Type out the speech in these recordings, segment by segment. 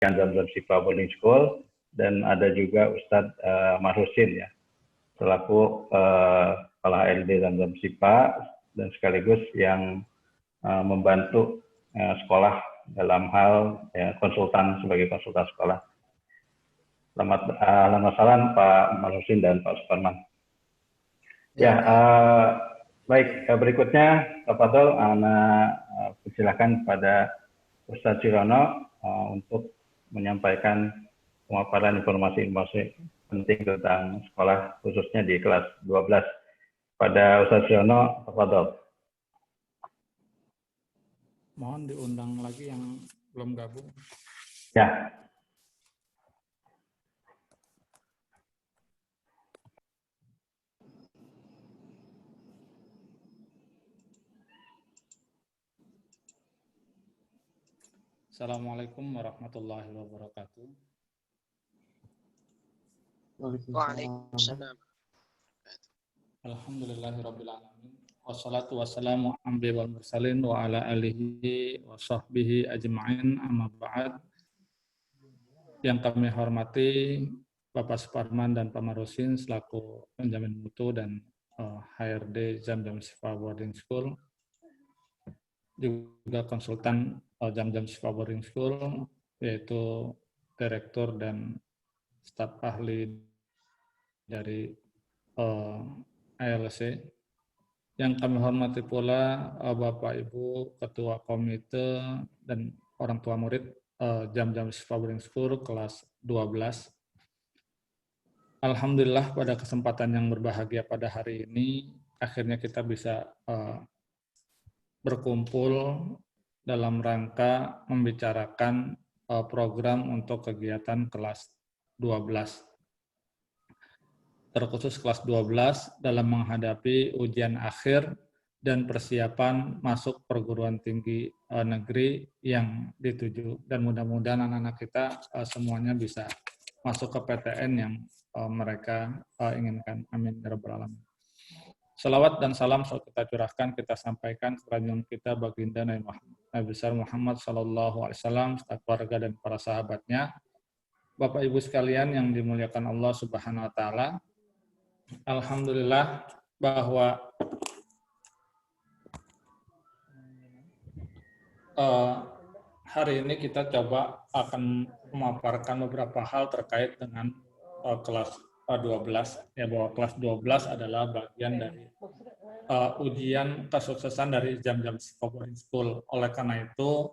Zam-Zam Shifa Boarding School, dan ada juga Ustadz Marhusin ya, selaku kepala HRD Zam-Zam Shifa dan sekaligus yang membantu sekolah dalam hal konsultan sebagai konsultan sekolah. Selamat malam Pak Marhusin dan Pak Suparman. Ya, baik, berikutnya Pak Fadol, persilakan kepada Ustadz Surono untuk menyampaikan pemaparan informasi-informasi penting tentang sekolah khususnya di kelas 12. Pada Ustadz Surono, Pak Fadol. Mohon diundang lagi yang belum gabung. Ya. Assalamualaikum warahmatullahi wabarakatuh. Waalaikumsalam. Alhamdulillahirabbil alamin. Wassalatu wassalamu ala mursalin wa ala alihi wa sahbihi ajma'in, amma ba'd. Yang kami hormati Bapak Suparman dan Pak Marhusin selaku penjamin mutu dan HRD Zam-Zam Shifa Boarding School, juga konsultan Zam-Zam Shifa Boarding School, yaitu direktur dan staf ahli dari ALC. Yang kami hormati pula Bapak Ibu Ketua Komite dan orang tua murid Zam-Zam Shifa Boarding School kelas 12. Alhamdulillah pada kesempatan yang berbahagia pada hari ini akhirnya kita bisa berkumpul dalam rangka membicarakan program untuk kegiatan kelas 12. Terkhusus kelas 12 dalam menghadapi ujian akhir dan persiapan masuk perguruan tinggi negeri yang dituju. Dan mudah-mudahan anak-anak kita semuanya bisa masuk ke PTN yang mereka inginkan. Amin ya rabbal alamin. Salawat dan salam selalu kita curahkan, kita sampaikan kepada junjungan kita baginda Nabi besar Muhammad sallallahu alaihi wasallam, keluarga dan para sahabatnya. Bapak Ibu sekalian yang dimuliakan Allah Subhanahu wa taala. Alhamdulillah bahwa hari ini kita coba akan memaparkan beberapa hal terkait dengan kelas 12, ya, bahwa kelas 12 adalah bagian dari ujian kesuksesan dari Zam-Zam Shifa Boarding School. Oleh karena itu,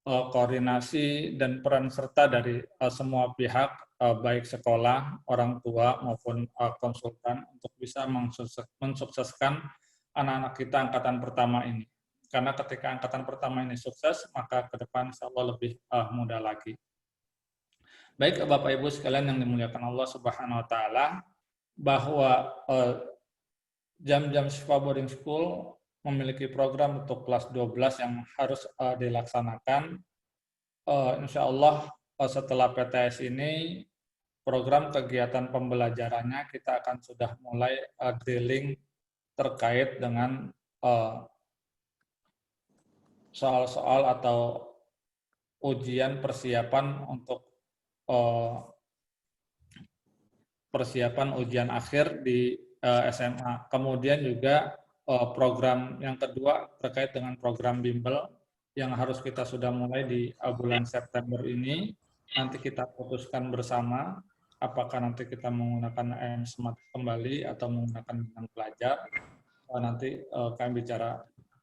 koordinasi dan peran serta dari semua pihak, baik sekolah, orang tua, maupun konsultan, untuk bisa mensukseskan anak-anak kita angkatan pertama ini. Karena ketika angkatan pertama ini sukses, maka ke depan insya Allah lebih mudah lagi. Baik Bapak Ibu sekalian yang dimuliakan Allah Subhanahu wa taala, bahwa Zam-Zam Shifa Boarding School memiliki program untuk kelas 12 yang harus dilaksanakan. Insya Allah setelah PTS ini, program kegiatan pembelajarannya kita akan sudah mulai drilling terkait dengan soal-soal atau ujian persiapan untuk persiapan ujian akhir di SMA. Kemudian juga program yang kedua terkait dengan program bimbel yang harus kita sudah mulai di bulan September ini. Nanti kita putuskan bersama apakah nanti kita menggunakan AM Smart kembali atau menggunakan bintang pelajar. Nanti kami bicara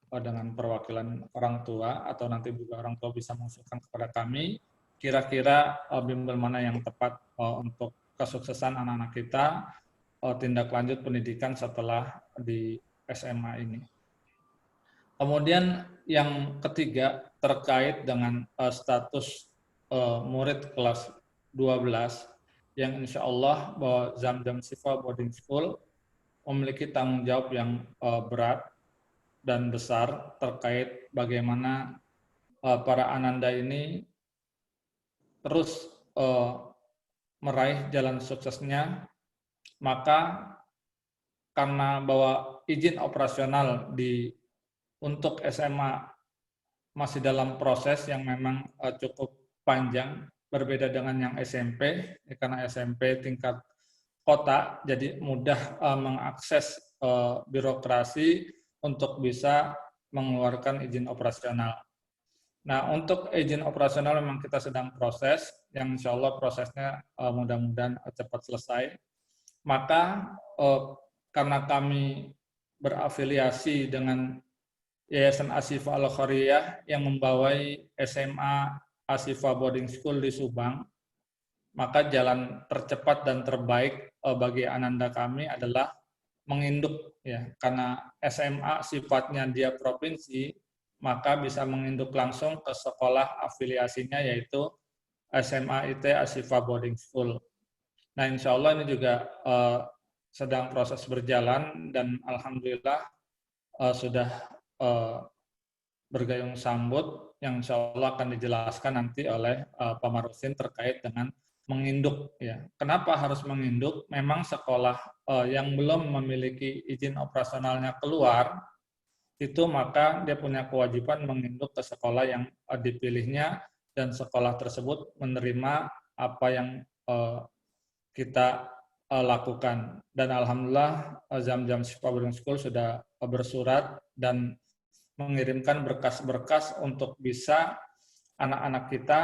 dengan perwakilan orang tua, atau nanti juga orang tua bisa mengusulkan kepada kami kira-kira bimbel mana yang tepat untuk kesuksesan anak-anak kita tindak lanjut pendidikan setelah di SMA ini. Kemudian yang ketiga terkait dengan status murid kelas 12 yang insya Allah bahwa Zam-Zam Shifa Boarding School memiliki tanggung jawab yang berat dan besar terkait bagaimana para ananda ini terus meraih jalan suksesnya. Maka karena bahwa izin operasional untuk SMA masih dalam proses yang memang cukup panjang, berbeda dengan yang SMP, karena SMP tingkat kota, jadi mudah mengakses birokrasi untuk bisa mengeluarkan izin operasional. Nah, untuk izin operasional memang kita sedang proses, yang insya Allah prosesnya mudah-mudahan cepat selesai. Maka karena kami berafiliasi dengan Yayasan Ashifa Al-Khairiyah yang membawai SMA Ashifa Boarding School di Subang, maka jalan tercepat dan terbaik bagi ananda kami adalah menginduk, ya, karena SMA sifatnya dia provinsi, maka bisa menginduk langsung ke sekolah afiliasinya, yaitu SMA IT Ashifa Boarding School. Nah, insya Allah ini juga sedang proses berjalan dan alhamdulillah sudah bergayung sambut yang insya Allah akan dijelaskan nanti oleh Pak Marusin terkait dengan menginduk. Ya, kenapa harus menginduk? Memang sekolah yang belum memiliki izin operasionalnya keluar itu maka dia punya kewajiban menginduk ke sekolah yang dipilihnya dan sekolah tersebut menerima apa yang kita lakukan. Dan alhamdulillah Zamzam Ashifa Boarding School sudah bersurat dan mengirimkan berkas-berkas untuk bisa anak-anak kita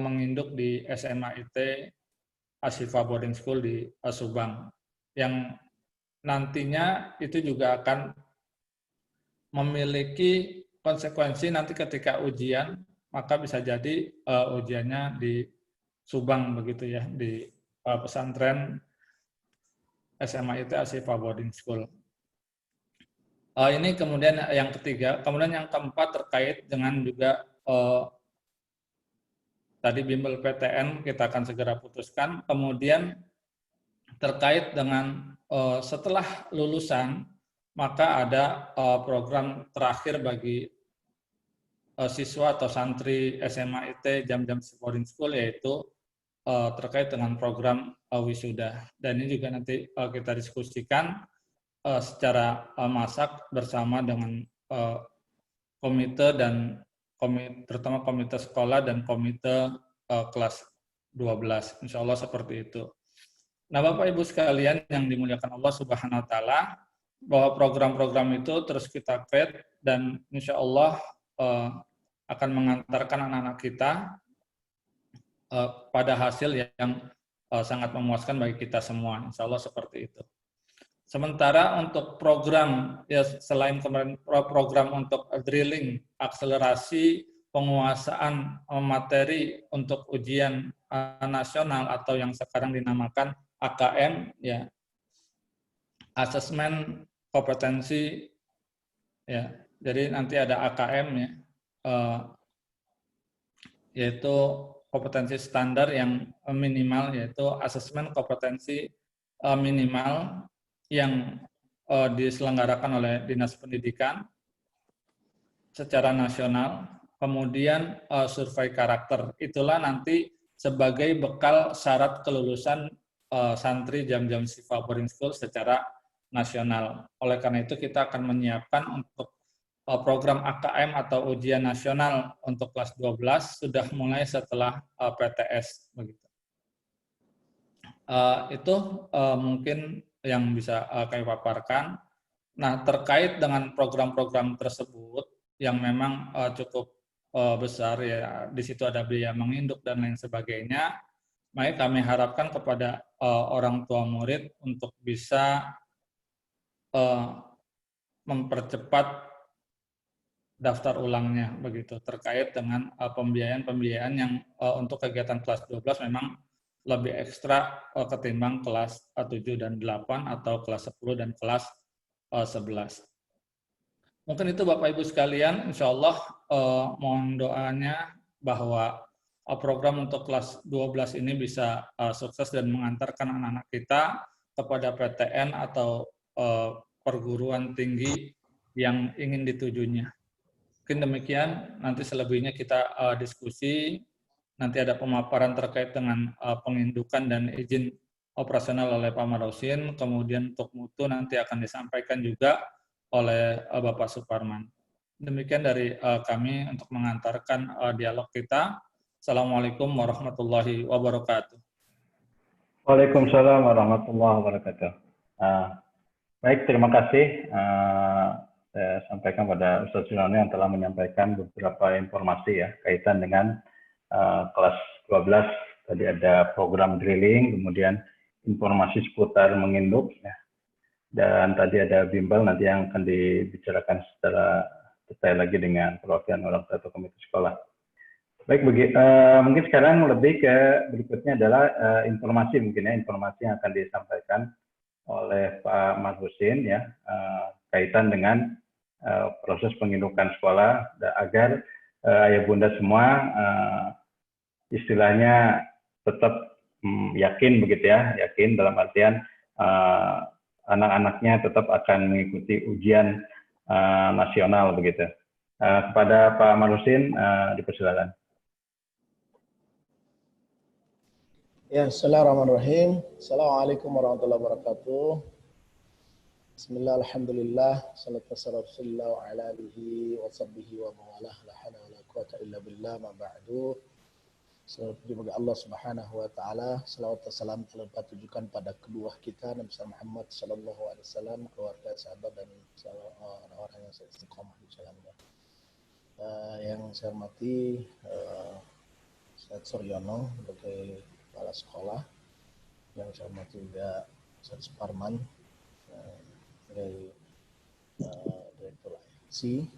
menginduk di SMA IT Ashifa Boarding School di Subang. Yang nantinya itu juga akan memiliki konsekuensi nanti ketika ujian, maka bisa jadi ujiannya di Subang begitu ya, di pesantren SMA IT Ashifa Boarding School. Ini kemudian yang ketiga. Kemudian yang keempat terkait dengan juga tadi bimbel PTN kita akan segera putuskan. Kemudian terkait dengan setelah lulusan, maka ada program terakhir bagi siswa atau santri SMA IT Zamzam Boarding School, yaitu terkait dengan program wisuda. Dan ini juga nanti kita diskusikan secara masak bersama dengan komite dan terutama komite sekolah dan komite kelas 12. Insya Allah seperti itu. Nah, Bapak Ibu sekalian yang dimuliakan Allah Subhanahu wa taala, bahwa program-program itu terus kita create dan insya Allah akan mengantarkan anak-anak kita pada hasil yang sangat memuaskan bagi kita semua. Insya Allah seperti itu. Sementara untuk program, ya selain kemarin program untuk drilling, akselerasi penguasaan materi untuk ujian nasional atau yang sekarang dinamakan AKM, ya, asesmen kompetensi, ya. Jadi nanti ada AKM, ya, yaitu kompetensi standar yang minimal, yaitu asesmen kompetensi minimal yang diselenggarakan oleh Dinas Pendidikan secara nasional. Kemudian survei karakter, itulah nanti sebagai bekal syarat kelulusan santri Zamzam Ashifa Boarding School secara nasional. Oleh karena itu kita akan menyiapkan untuk program AKM atau ujian nasional untuk kelas 12 sudah mulai setelah PTS begitu. Itu mungkin yang bisa kami paparkan. Nah, terkait dengan program-program tersebut yang memang cukup besar, ya, di situ ada biaya menginduk dan lain sebagainya, maka kami harapkan kepada orang tua murid untuk bisa mempercepat daftar ulangnya begitu, terkait dengan pembiayaan yang untuk kegiatan kelas 12 memang lebih ekstra ketimbang kelas 7 dan 8 atau kelas 10 dan kelas 11. Mungkin itu Bapak Ibu sekalian, insya Allah mohon doanya bahwa program untuk kelas 12 ini bisa sukses dan mengantarkan anak-anak kita kepada PTN atau perguruan tinggi yang ingin ditujunya. Mungkin demikian, nanti selebihnya kita diskusi, nanti ada pemaparan terkait dengan pengindukan dan izin operasional oleh Pak Marusin, kemudian untuk mutu nanti akan disampaikan juga oleh Bapak Suparman. Demikian dari kami untuk mengantarkan dialog kita. Assalamualaikum warahmatullahi wabarakatuh. Waalaikumsalam warahmatullahi wabarakatuh. Baik, terima kasih. Saya sampaikan pada Ustaz Sunarno yang telah menyampaikan beberapa informasi ya kaitan dengan kelas 12. Tadi ada program drilling, kemudian informasi seputar menginduk, ya. Dan tadi ada bimbel nanti yang akan dibicarakan secara detail lagi dengan perwakilan orang tua atau komite sekolah. Baik, mungkin sekarang lebih ke berikutnya adalah informasi mungkin ya, informasi yang akan disampaikan oleh Pak Mas Husin ya, kaitan dengan proses pengindukan sekolah agar ayah bunda semua istilahnya tetap yakin begitu ya, yakin dalam artian anak-anaknya tetap akan mengikuti ujian nasional begitu. Kepada Pak Marusin dipersilakan. Ya, Bismillahirrahmanirrahim. Assalamualaikum warahmatullahi wabarakatuh. Bismillah, alhamdulillah, salatu wassalamu ala alihi wa sahbihi wa mawalah, la hawla wa la quwata illa billah, ma ba'du. Selamat bagi Allah Subhanahu wa taala, salawat dan salam telah ditujukan pada kedua kita Nabi Muhammad sallallahu alaihi wasallam, keluarga, sahabat dan orang-orang yang istiqomah di jalannya. Yang saya hormati Ustaz Suryono sebagai kepala sekolah, yang saya hormati juga Ustaz Suparman sebagai direktur IC,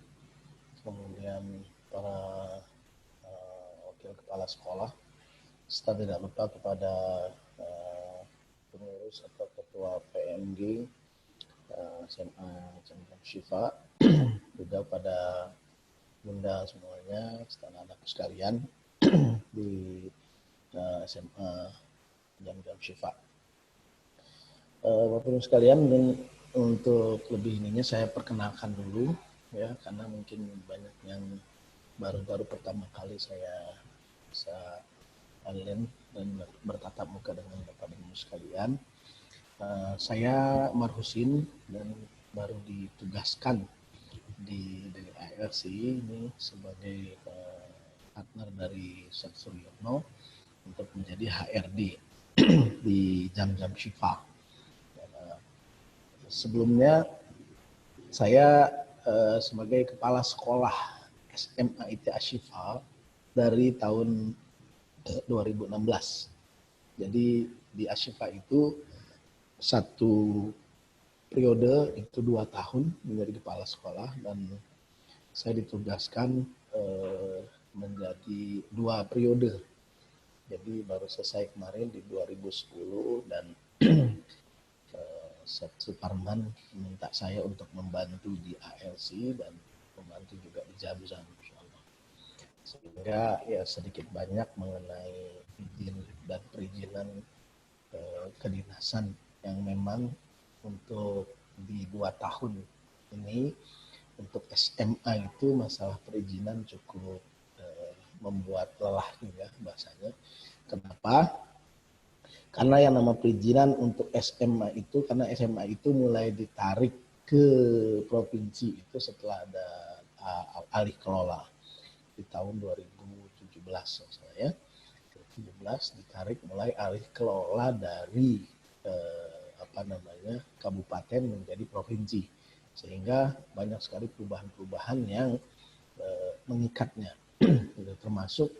kemudian para wakil kepala sekolah, serta tidak lupa kepada pengurus atau ketua PMG SMA Jam-Jam Syifa, juga pada bunda semuanya, serta anak-anak sekalian di SMA Jam-Jam Syifa. Bapak Ibu sekalian, untuk lebih ininya saya perkenalkan dulu ya, karena mungkin banyak yang baru-baru pertama kali saya bisa online dan bertatap muka dengan Bapak Ibu sekalian. Saya Umar Husin dan baru ditugaskan di ARC ini sebagai partner dari Ustaz Suryono untuk menjadi HRD di Jam-Jam Syifa. Sebelumnya saya sebagai kepala sekolah SMA IT Asyifa dari tahun 2016. Jadi di Asyifa itu satu periode itu 2 tahun menjadi kepala sekolah, dan saya ditugaskan menjadi 2 periode. Jadi baru selesai kemarin di 2010, dan Ustaz Suparman minta saya untuk membantu di ALC dan membantu juga di Jam-Jam, insyaallah. Sehingga ya sedikit banyak mengenai izin dan perizinan kedinasan yang memang untuk di 2 tahun ini untuk SMA itu masalah perizinan cukup membuat lelah juga bahasanya. Kenapa? Karena yang nama perizinan untuk SMA itu, karena SMA itu mulai ditarik ke provinsi itu setelah ada alih kelola di tahun 2017 saya. 2017 ditarik mulai alih kelola dari kabupaten menjadi provinsi, sehingga banyak sekali perubahan-perubahan yang mengikatnya. Termasuk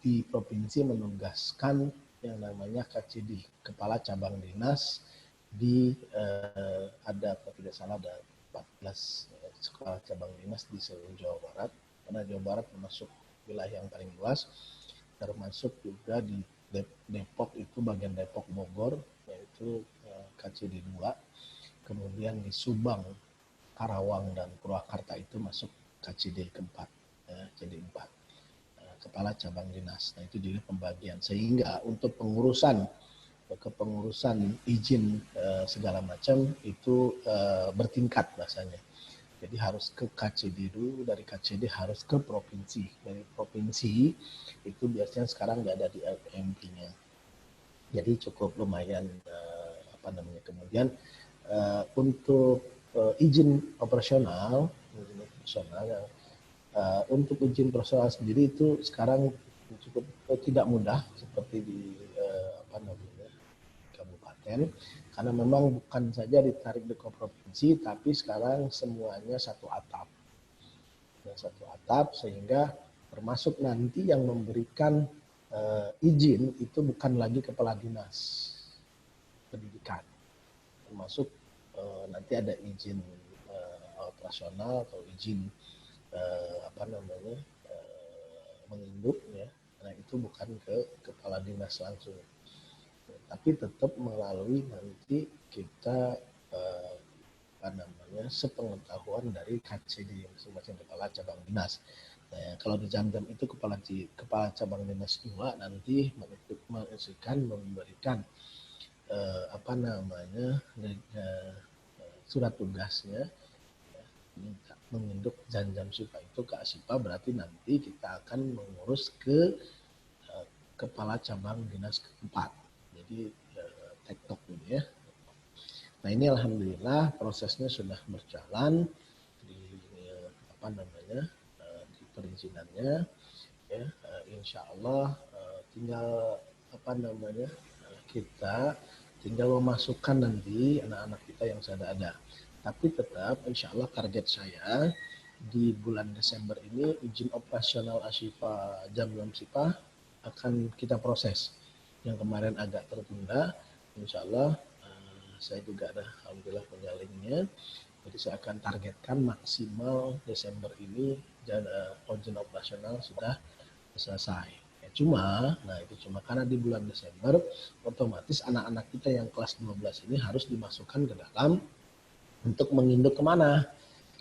di provinsi menugaskan yang namanya KCD, Kepala Cabang Dinas, di ada kalau tidak salah ada 14 sekolah cabang dinas di seluruh Jawa Barat, karena Jawa Barat termasuk wilayah yang paling luas, termasuk juga di Depok itu bagian Depok Bogor, yaitu KCD 2, kemudian di Subang, Karawang, dan Purwakarta itu masuk KCD keempat, KCD 4. Kepala cabang dinas. Nah, itu jadi pembagian, sehingga untuk kepengurusan izin segala macam itu bertingkat bahasanya. Jadi harus ke KCD dulu, dari KCD harus ke provinsi, dari provinsi itu biasanya sekarang nggak ada di LPMP-nya. Jadi cukup lumayan kemudian untuk izin operasional untuk izin operasional sendiri itu sekarang cukup tidak mudah seperti di apa namanya kabupaten, karena memang bukan saja ditarik di provinsi, tapi sekarang semuanya satu atap, sehingga termasuk nanti yang memberikan izin itu bukan lagi kepala dinas pendidikan, termasuk nanti ada izin operasional atau izin apa namanya menginduk ya. Nah itu bukan ke kepala dinas langsung, tapi tetap melalui nanti kita apa namanya sepengetahuan dari KCD masing-masing kepala cabang dinas. Nah, kalau di Jam-Jam itu kepala cabang dinas 2 nanti memberikan apa namanya surat tugasnya minta menginduk Jam-Jam Syifa itu ke Asyifa, berarti nanti kita akan mengurus ke kepala cabang dinas keempat. Jadi tektok ini ya. Nah ini alhamdulillah prosesnya sudah berjalan di apa namanya di perizinannya ya. Insya Allah tinggal apa namanya kita tinggal memasukkan nanti anak-anak kita yang sudah ada. Tapi tetap insya Allah target saya di bulan Desember ini izin operasional Asyifa Jam-Jam Syifa akan kita proses. Yang kemarin agak tertunda, insya Allah saya juga ada alhamdulillah penyalingnya. Jadi saya akan targetkan maksimal Desember ini izin operasional sudah selesai. Ya, itu cuma karena di bulan Desember otomatis anak-anak kita yang kelas 12 ini harus dimasukkan ke dalam untuk menginduk kemana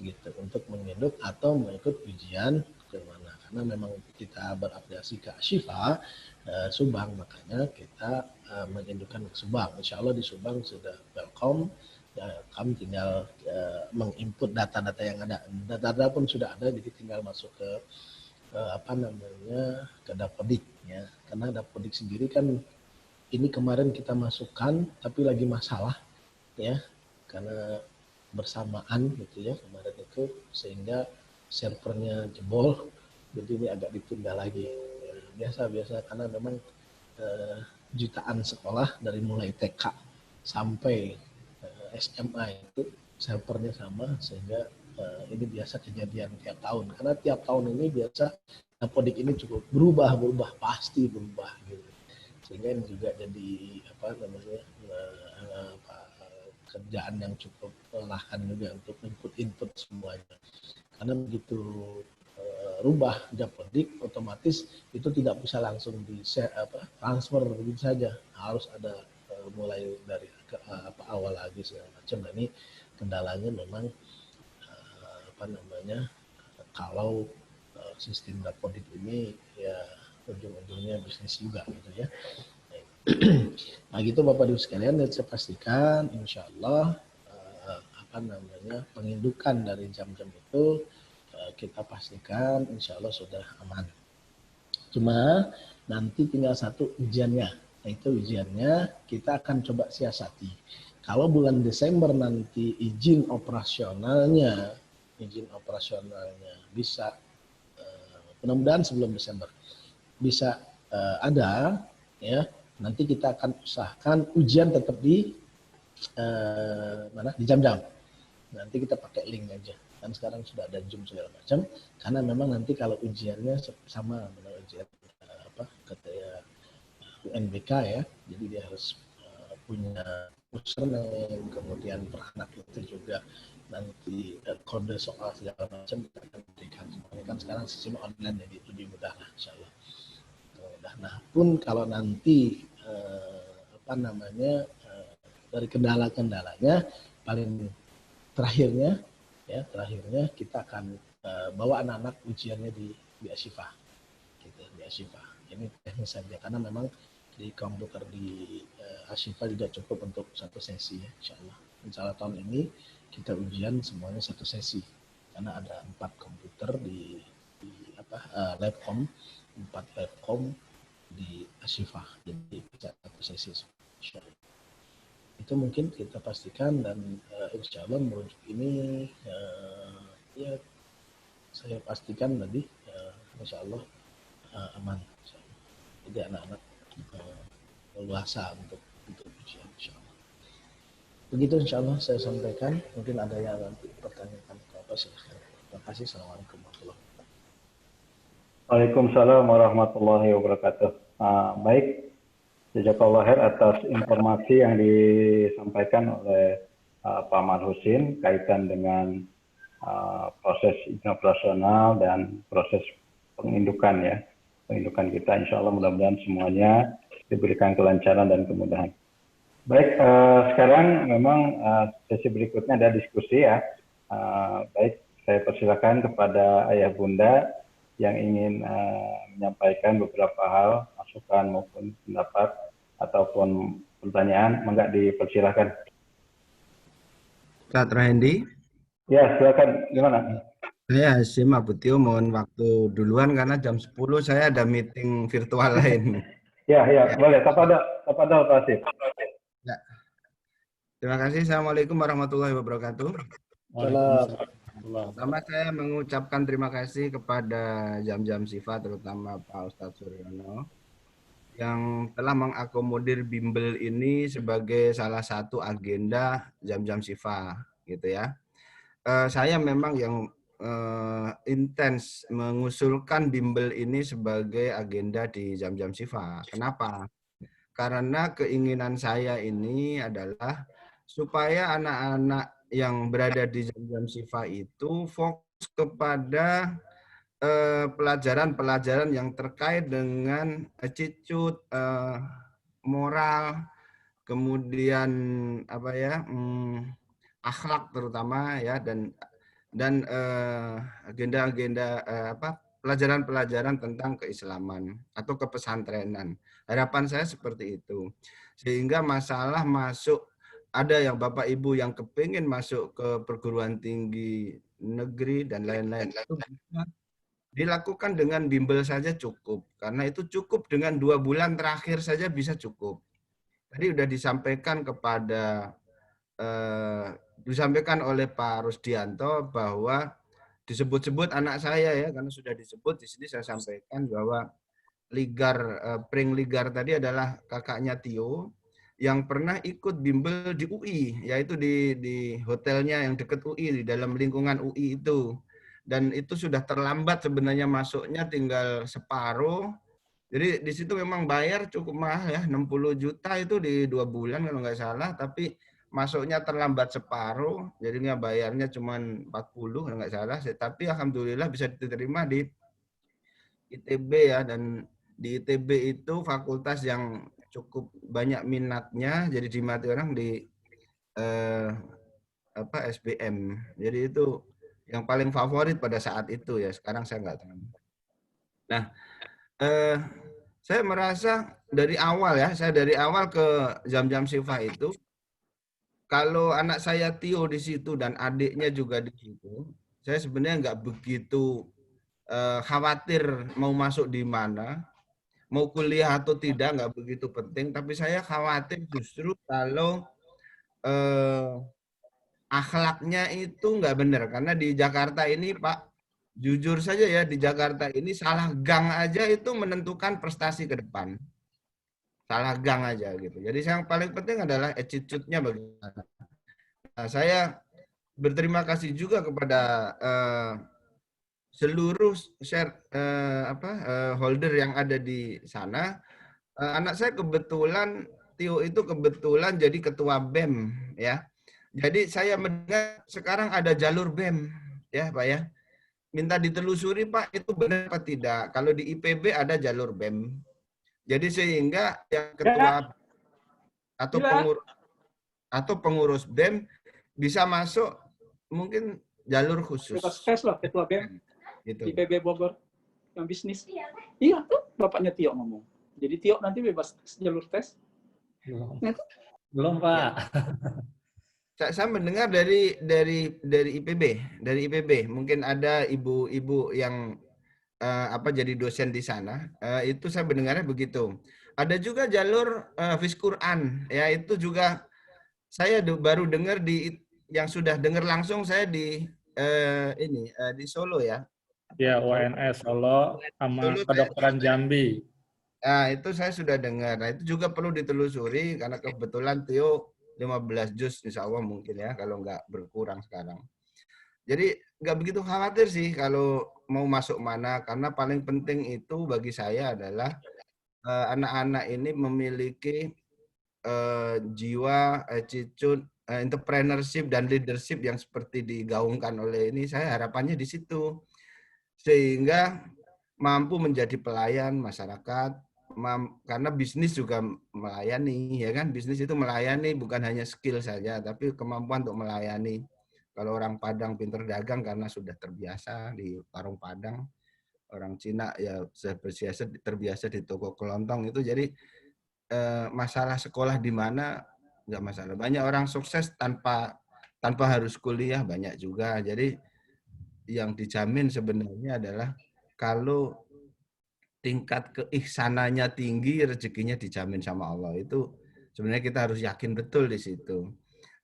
gitu, untuk menginduk atau mengikut ujian kemana, karena memang kita berafiliasi ke Asyifa Subang, makanya kita mengindukkan ke Subang. Insya Allah di Subang sudah welcome ya, kami tinggal menginput data-data yang ada, data-data pun sudah ada, jadi tinggal masuk ke apa namanya ke Dapodik ya, karena Dapodik sendiri kan ini kemarin kita masukkan tapi lagi masalah ya, karena bersamaan gitu ya kemarin itu, sehingga servernya jebol, jadi ini agak ditunda lagi. Biasa karena memang jutaan sekolah dari mulai TK sampai SMA itu servernya sama, sehingga ini biasa kejadian tiap tahun, karena tiap tahun ini biasa Dapodik ini cukup berubah pasti berubah gitu, sehingga ini juga jadi apa namanya kerjaan yang cukup melelahkan juga untuk input semuanya, karena begitu rubah Dapodik otomatis itu tidak bisa langsung di transfer begitu saja, harus ada mulai dari awal lagi segala macam. Nah, ini kendalanya memang apa namanya kalau sistem Dapodik ini ya ujung-ujungnya bisnis juga gitu ya. Nah gitu Bapak Ibu sekalian, dan saya pastikan insya Allah apa namanya pengindukan dari jam-jam itu kita pastikan insya Allah sudah aman. Cuma nanti tinggal satu ujiannya, yaitu ujiannya kita akan coba siasati. Kalau bulan Desember nanti izin operasionalnya bisa mudah-mudahan sebelum Desember bisa ada ya, nanti kita akan usahakan ujian tetap di di Jam-Jam. Nanti kita pakai link aja. Kan sekarang sudah ada Zoom segala macam. Karena memang nanti kalau ujiannya sama dengan ujian kayak UNBK ya. Jadi dia harus punya username, kemudian peranak itu juga nanti kode soal segala macam kita akan berikan semuanya. Kan sekarang sistem online jadi lebih mudah lah insyaallah. Nah pun kalau nanti apa namanya dari kendala-kendalanya paling terakhirnya kita akan bawa anak-anak ujiannya di Asyifa gitu, di Asyifa. Ini teknis saja karena memang di komputer di Asyifa juga cukup untuk satu sesi ya insyaallah. Insyaallah tahun ini kita ujian semuanya satu sesi karena ada 4 komputer di labcom, 4 labcom di Asyifa, jadi bisa satu sesi insyaallah. Itu mungkin kita pastikan, dan insya Allah merujuk ini ya saya pastikan tadi insya Allah aman. Jadi anak-anak leluasa untuk ujian, insyaallah. Begitu insyaallah saya sampaikan. Mungkin ada yang nanti pertanyakan ke apa, silahkan. Terima kasih. Assalamualaikum warahmatullahi wabarakatuh. Waalaikumsalam warahmatullahi wabarakatuh. Baik, jazakallah khair atas informasi yang disampaikan oleh Pak Marhusin kaitan dengan proses operasional dan proses pengindukan ya. Pengindukan kita insya Allah mudah-mudahan semuanya diberikan kelancaran dan kemudahan. Baik, sekarang memang sesi berikutnya ada diskusi ya. Baik, saya persilakan kepada Ayah Bunda yang ingin menyampaikan beberapa hal, masukan maupun pendapat ataupun pertanyaan, monggo dipersilakan. Ustaz Rahendi. Ya, silakan. Gimana? Saya Hasyim Abutio, mohon waktu duluan karena jam 10 saya ada meeting virtual lain. Ya, boleh. Tafadhol Pak Hasyim. Ya. Terima kasih. Assalamualaikum warahmatullahi wabarakatuh. Pertama saya mengucapkan terima kasih kepada Jam-Jam Sifa, terutama Pak Ustadz Suryono, yang telah mengakomodir bimbel ini sebagai salah satu agenda Jam-Jam Sifa, gitu ya. Saya memang yang intens mengusulkan bimbel ini sebagai agenda di Jam-Jam Sifa. Kenapa? Karena keinginan saya ini adalah supaya anak-anak yang berada di Jam-Jam Sifa itu fokus kepada pelajaran-pelajaran yang terkait dengan attitude, moral, kemudian apa ya, akhlak terutama ya, dan agenda-agenda pelajaran-pelajaran tentang keislaman atau kepesantrenan. Harapan saya seperti itu. Sehingga masalah masuk, ada yang Bapak Ibu yang kepingin masuk ke perguruan tinggi negeri dan lain-lain, itu bisa dilakukan dengan bimbel saja cukup. Karena itu cukup dengan 2 bulan terakhir saja bisa cukup. Tadi sudah disampaikan disampaikan oleh Pak Rusdianto bahwa disebut-sebut anak saya ya, karena sudah disebut di sini saya sampaikan bahwa Pring Ligar tadi adalah kakaknya Tio yang pernah ikut bimbel di UI, yaitu di hotelnya yang dekat UI, di dalam lingkungan UI itu. Dan itu sudah terlambat sebenarnya masuknya, tinggal separuh. Jadi di situ memang bayar cukup mahal ya, 60 juta itu di 2 bulan kalau nggak salah, tapi masuknya terlambat separuh, jadinya bayarnya cuma 40 kalau nggak salah. Tapi alhamdulillah bisa diterima di ITB ya, dan di ITB itu fakultas yang cukup banyak minatnya, jadi dimati orang di SBM. Jadi itu yang paling favorit pada saat itu ya. Sekarang saya nggak tahu. Nah, saya merasa dari awal ya, saya dari awal ke Jam-Jam Sifa itu, kalau anak saya Tio di situ dan adiknya juga di situ, saya sebenarnya nggak begitu khawatir mau masuk di mana, mau kuliah atau tidak, nggak begitu penting. Tapi saya khawatir justru kalau akhlaknya itu nggak benar. Karena di Jakarta ini Pak, jujur saja ya, di Jakarta ini salah gang aja itu menentukan prestasi ke depan. Salah gang aja gitu. Jadi yang paling penting adalah attitude-nya bagaimana. Nah, saya berterima kasih juga kepada seluruh holder yang ada di sana. Anak saya kebetulan, Tio itu kebetulan jadi ketua BEM ya. Jadi saya mendengar sekarang ada jalur BEM ya Pak ya. Minta ditelusuri Pak, itu benar apa tidak? Kalau di IPB ada jalur BEM. Jadi sehingga yang ketua atau pengurus BEM bisa masuk mungkin jalur khusus. Bebas tes lah ketua BEM Gitu. IPB Bogor yang bisnis. Iya tuh bapaknya Tio ngomong. Jadi Tio nanti bebas jalur tes. Belum Pak. Saya mendengar dari IPB, mungkin ada ibu-ibu yang jadi dosen di sana. Itu saya mendengarnya begitu. Ada juga jalur Fisquran, ya itu juga saya baru dengar yang sudah dengar langsung saya di Solo ya. Ya, UNS Solo sama kedokteran Jambi. Nah, itu saya sudah dengar. Nah, itu juga perlu ditelusuri karena kebetulan Tio 15 juz insya Allah mungkin ya, kalau nggak berkurang sekarang. Jadi nggak begitu khawatir sih kalau mau masuk mana, karena paling penting itu bagi saya adalah anak-anak ini memiliki jiwa, attitude, entrepreneurship dan leadership yang seperti digaungkan oleh ini. Saya harapannya di situ. Sehingga mampu menjadi pelayan masyarakat, karena bisnis juga melayani, ya kan? Bisnis itu melayani, bukan hanya skill saja, tapi kemampuan untuk melayani. Kalau orang Padang pinter dagang karena sudah terbiasa di warung Padang, orang Cina ya terbiasa di toko kelontong itu. Jadi masalah sekolah di mana nggak masalah. Banyak orang sukses tanpa harus kuliah, banyak juga. Jadi yang dijamin sebenarnya adalah kalau tingkat keihsanannya tinggi, rezekinya dijamin sama Allah. Itu sebenarnya kita harus yakin betul di situ.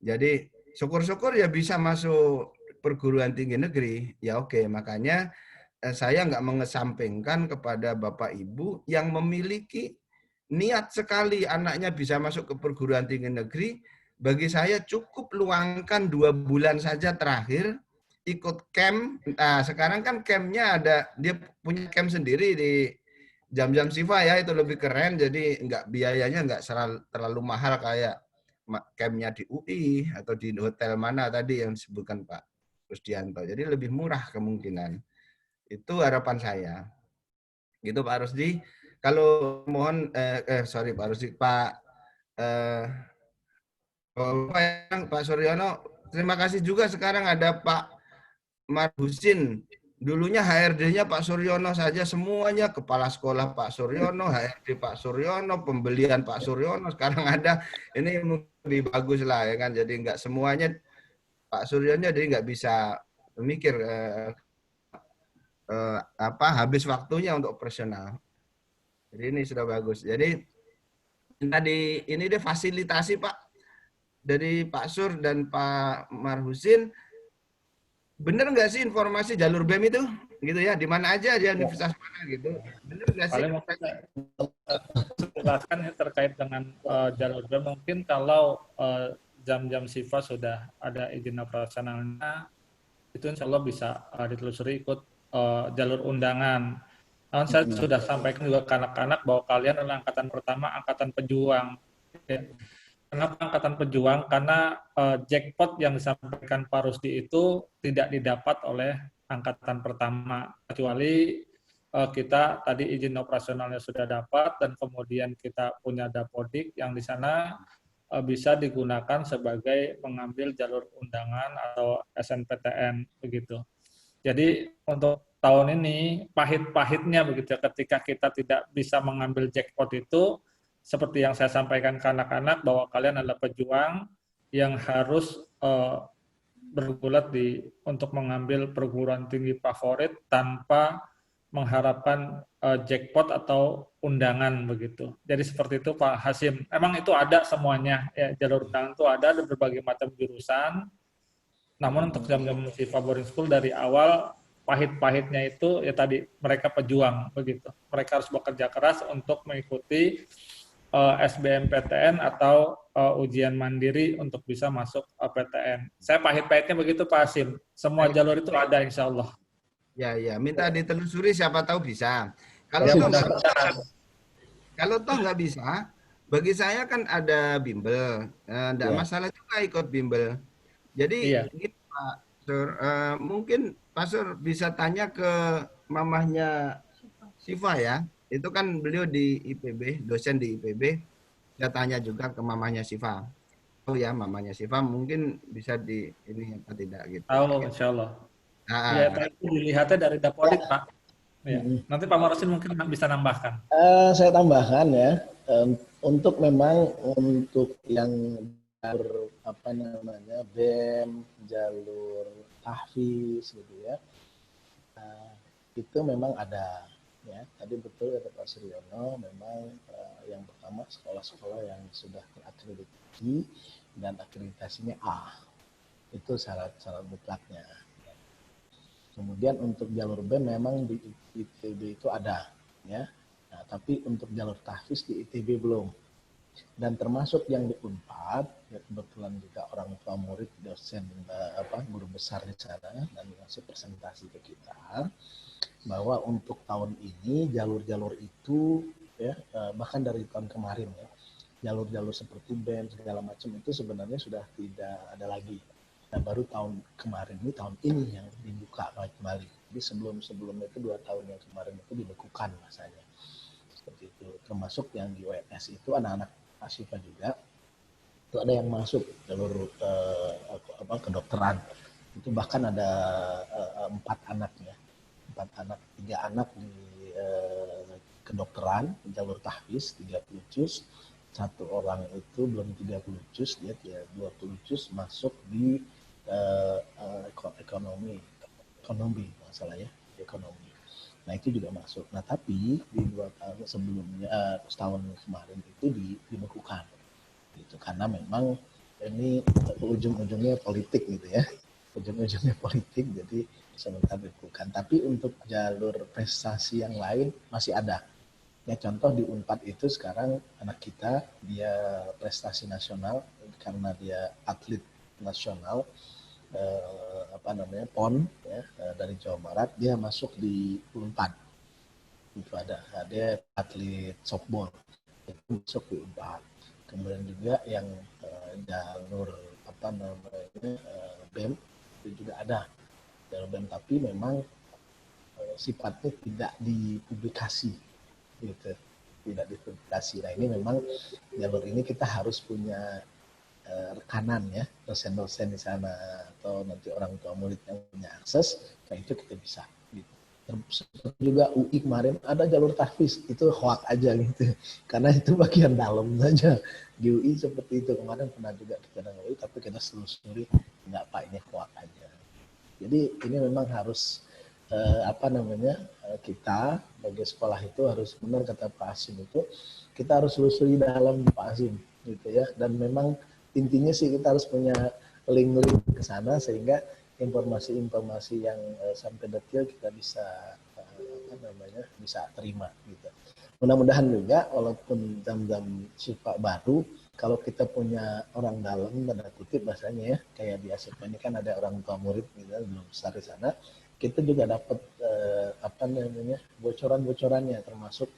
Jadi syukur-syukur ya bisa masuk perguruan tinggi negeri. Ya oke, makanya saya nggak mengesampingkan kepada Bapak Ibu yang memiliki niat sekali anaknya bisa masuk ke perguruan tinggi negeri. Bagi saya cukup luangkan 2 bulan saja terakhir ikut camp. Nah, sekarang kan campnya ada, dia punya camp sendiri di jam-jam Siva ya, itu lebih keren. Jadi biayanya nggak terlalu mahal kayak campnya di UI atau di hotel mana tadi yang disebutkan Pak Rusdianto. Jadi lebih murah kemungkinan. Itu harapan saya. Gitu Pak Rusdi. Kalau mohon, sorry Pak Rusdi, Pak Suryono, terima kasih juga sekarang ada Pak Marhusin. Dulunya HRD-nya Pak Suryono saja, semuanya kepala sekolah Pak Suryono, HRD Pak Suryono, pembelian Pak Suryono. Sekarang ada, ini lebih bagus lah ya kan. Jadi nggak semuanya Pak Suryono, jadi nggak bisa mikir habis waktunya untuk operasional. Jadi ini sudah bagus. Jadi tadi ini deh fasilitasi Pak dari Pak Sur dan Pak Marhusin. Bener nggak sih informasi jalur BEM itu? Gitu ya, di mana aja di universitas mana gitu. Bener nggak sih? Paling mungkin jelaskan ya terkait dengan jalur BEM. Mungkin kalau jam-jam Siva sudah ada izin operasionalnya, itu insya Allah bisa ditelusuri ikut jalur undangan. Namun saya sudah sampaikan juga ke anak-anak bahwa kalian adalah angkatan pertama, angkatan pejuang. Ya. Kenapa angkatan pejuang? Karena jackpot yang disampaikan Pak Rusdi itu tidak didapat oleh angkatan pertama, kecuali kita tadi izin operasionalnya sudah dapat dan kemudian kita punya dapodik yang di sana bisa digunakan sebagai mengambil jalur undangan atau SNPTN begitu. Jadi untuk tahun ini pahit-pahitnya begitu ketika kita tidak bisa mengambil jackpot itu, seperti yang saya sampaikan ke anak-anak bahwa kalian adalah pejuang yang harus bergulat untuk mengambil perguruan tinggi favorit tanpa mengharapkan jackpot atau undangan begitu. Jadi seperti itu Pak Hasim. Emang itu ada semuanya ya, jalur undangan itu ada berbagai macam jurusan. Namun untuk jam-jam Siva Boarding School dari awal pahit-pahitnya itu ya tadi mereka pejuang begitu. Mereka harus bekerja keras untuk mengikuti SBMPTN atau ujian mandiri untuk bisa masuk PTN. Saya pahit-pahitnya begitu Pak Hasim. Semua jalur itu ada insya Allah. Ya, minta ditelusuri siapa tahu bisa. Ya, Kalau toh nggak bisa, bagi saya kan ada bimbel. Nggak masalah juga ikut bimbel. Jadi gitu, Pak Sur, mungkin Pak Sur bisa tanya ke mamahnya Siva ya. Itu kan beliau di IPB, dosen di IPB. Saya tanya juga ke mamahnya Siva. Oh ya, mamahnya Siva mungkin bisa di ini apa tidak gitu. Tahu, insya Allah. Ya, itu dilihatnya dari dapodik, Pak. Ya. Nanti Pak Marosin mungkin bisa nambahkan. Saya tambahkan ya, untuk memang untuk yang jalur apa namanya BEM, jalur tahfiz gitu ya, itu memang ada. Ya, tadi betul kata Pak Suryono, memang yang pertama sekolah-sekolah yang sudah terakreditasi dan akreditasinya A, itu syarat-syarat mutlaknya. Kemudian untuk jalur B memang di ITB itu ada, ya. Nah, tapi untuk jalur tahfiz di ITB belum. Dan termasuk yang di Unpad, ya kebetulan juga orang tua murid, dosen, guru besar di sana, dan ngasih presentasi ke kita, bahwa untuk tahun ini jalur-jalur itu, ya bahkan dari tahun kemarin ya, jalur-jalur seperti BEM segala macam itu sebenarnya sudah tidak ada lagi. Nah, baru tahun kemarin ini, tahun ini yang dibuka kembali. Jadi sebelumnya itu 2 tahun yang kemarin itu dibekukan masanya. Seperti itu. Termasuk yang di UNS itu anak-anak Asyifa juga. Itu ada yang masuk jalur kedokteran. Itu bahkan ada 4 anaknya. 4 anak, 3 anak di kedokteran, jalur tahfiz 30 juz. 1 orang itu belum 30 juz, dia 20 juz masuk di ekonomi masalah ya, ekonomi. Nah itu juga masuk. Nah tapi di 2 tahun sebelumnya, setahun kemarin itu dibekukan, gitu. Karena memang ini ujung-ujungnya politik gitu ya, ujung-ujungnya politik, jadi sebentar dibekukan. Tapi untuk jalur prestasi yang lain masih ada. Ya contoh di Unpad itu sekarang anak kita dia prestasi nasional karena dia atlet nasional PON ya, dari Jawa Barat, dia masuk di Unpad. Itu ada dia atlet softball itu masuk di Unpad. Kemudian juga yang jalur BEM itu juga ada jalur BEM, tapi memang sifatnya tidak dipublikasi gitu, tidak dipublikasi. Nah ini memang jalur ini kita harus punya rekanan ya, dosen-dosen di sana atau nanti orang tua murid yang punya akses, kayak itu kita bisa. Gitu. Terus juga UI kemarin ada jalur tahfiz, itu hoak aja gitu, karena itu bagian dalam saja. Di UI seperti itu kemarin pernah juga kita dengar, tapi kita selusuri nggak Pak, ini hoak aja. Jadi ini memang harus kita sebagai sekolah itu harus benar kata Pak Hasim itu, kita harus telusuri dalam Pak Hasim gitu ya, dan memang intinya sih kita harus punya link-link ke sana sehingga informasi-informasi yang sampai detail kita bisa bisa terima gitu. Mudah-mudahan juga walaupun jam-jam sifat baru, kalau kita punya orang dalam tanda kutip bahasanya ya, kayak di Asyifa ini kan ada orang tua murid gitu belum besar di sana, kita juga dapat bocoran-bocorannya, termasuk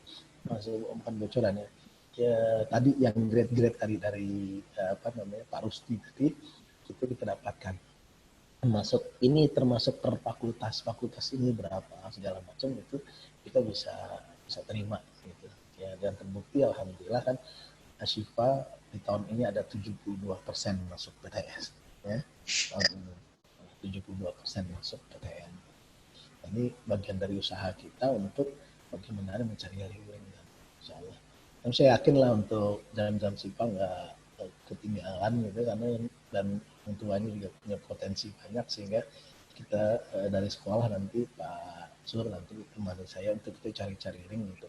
bukan bocorannya ya, tadi yang grade-grade tadi dari Pak Rusdi tadi itu kita dapatkan, termasuk per fakultas ini berapa segala macam, itu kita bisa terima gitu ya. Dan terbukti alhamdulillah kan Asyifa di tahun ini ada 72% masuk PTS ya, tahun ini 72% masuk PTN. Ini bagian dari usaha kita untuk bagaimana mencari link, insyaallah. Dan saya yakin lah untuk jam-jam SIPA nggak ketinggalan gitu, karena dan orang tuanya juga punya potensi banyak, sehingga kita dari sekolah nanti Pak Sur nanti temani saya untuk kita cari-cari link untuk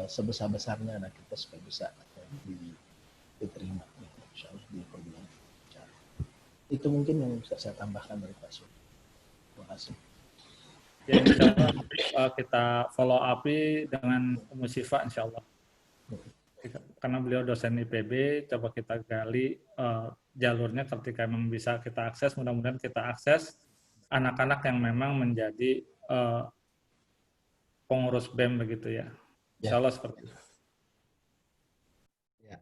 sebesar-besarnya anak kita supaya bisa diterima gitu, insyaallah di program. Itu mungkin yang bisa saya tambahkan dari Pak Sur. Terima kasih. Ya, insya Allah kita follow up dengan Umu Syifa, insya Allah. Karena beliau dosen IPB, coba kita gali jalurnya ketika memang bisa kita akses. Mudah-mudahan kita akses anak-anak yang memang menjadi pengurus BEM begitu ya. Insya Allah seperti itu. Ya.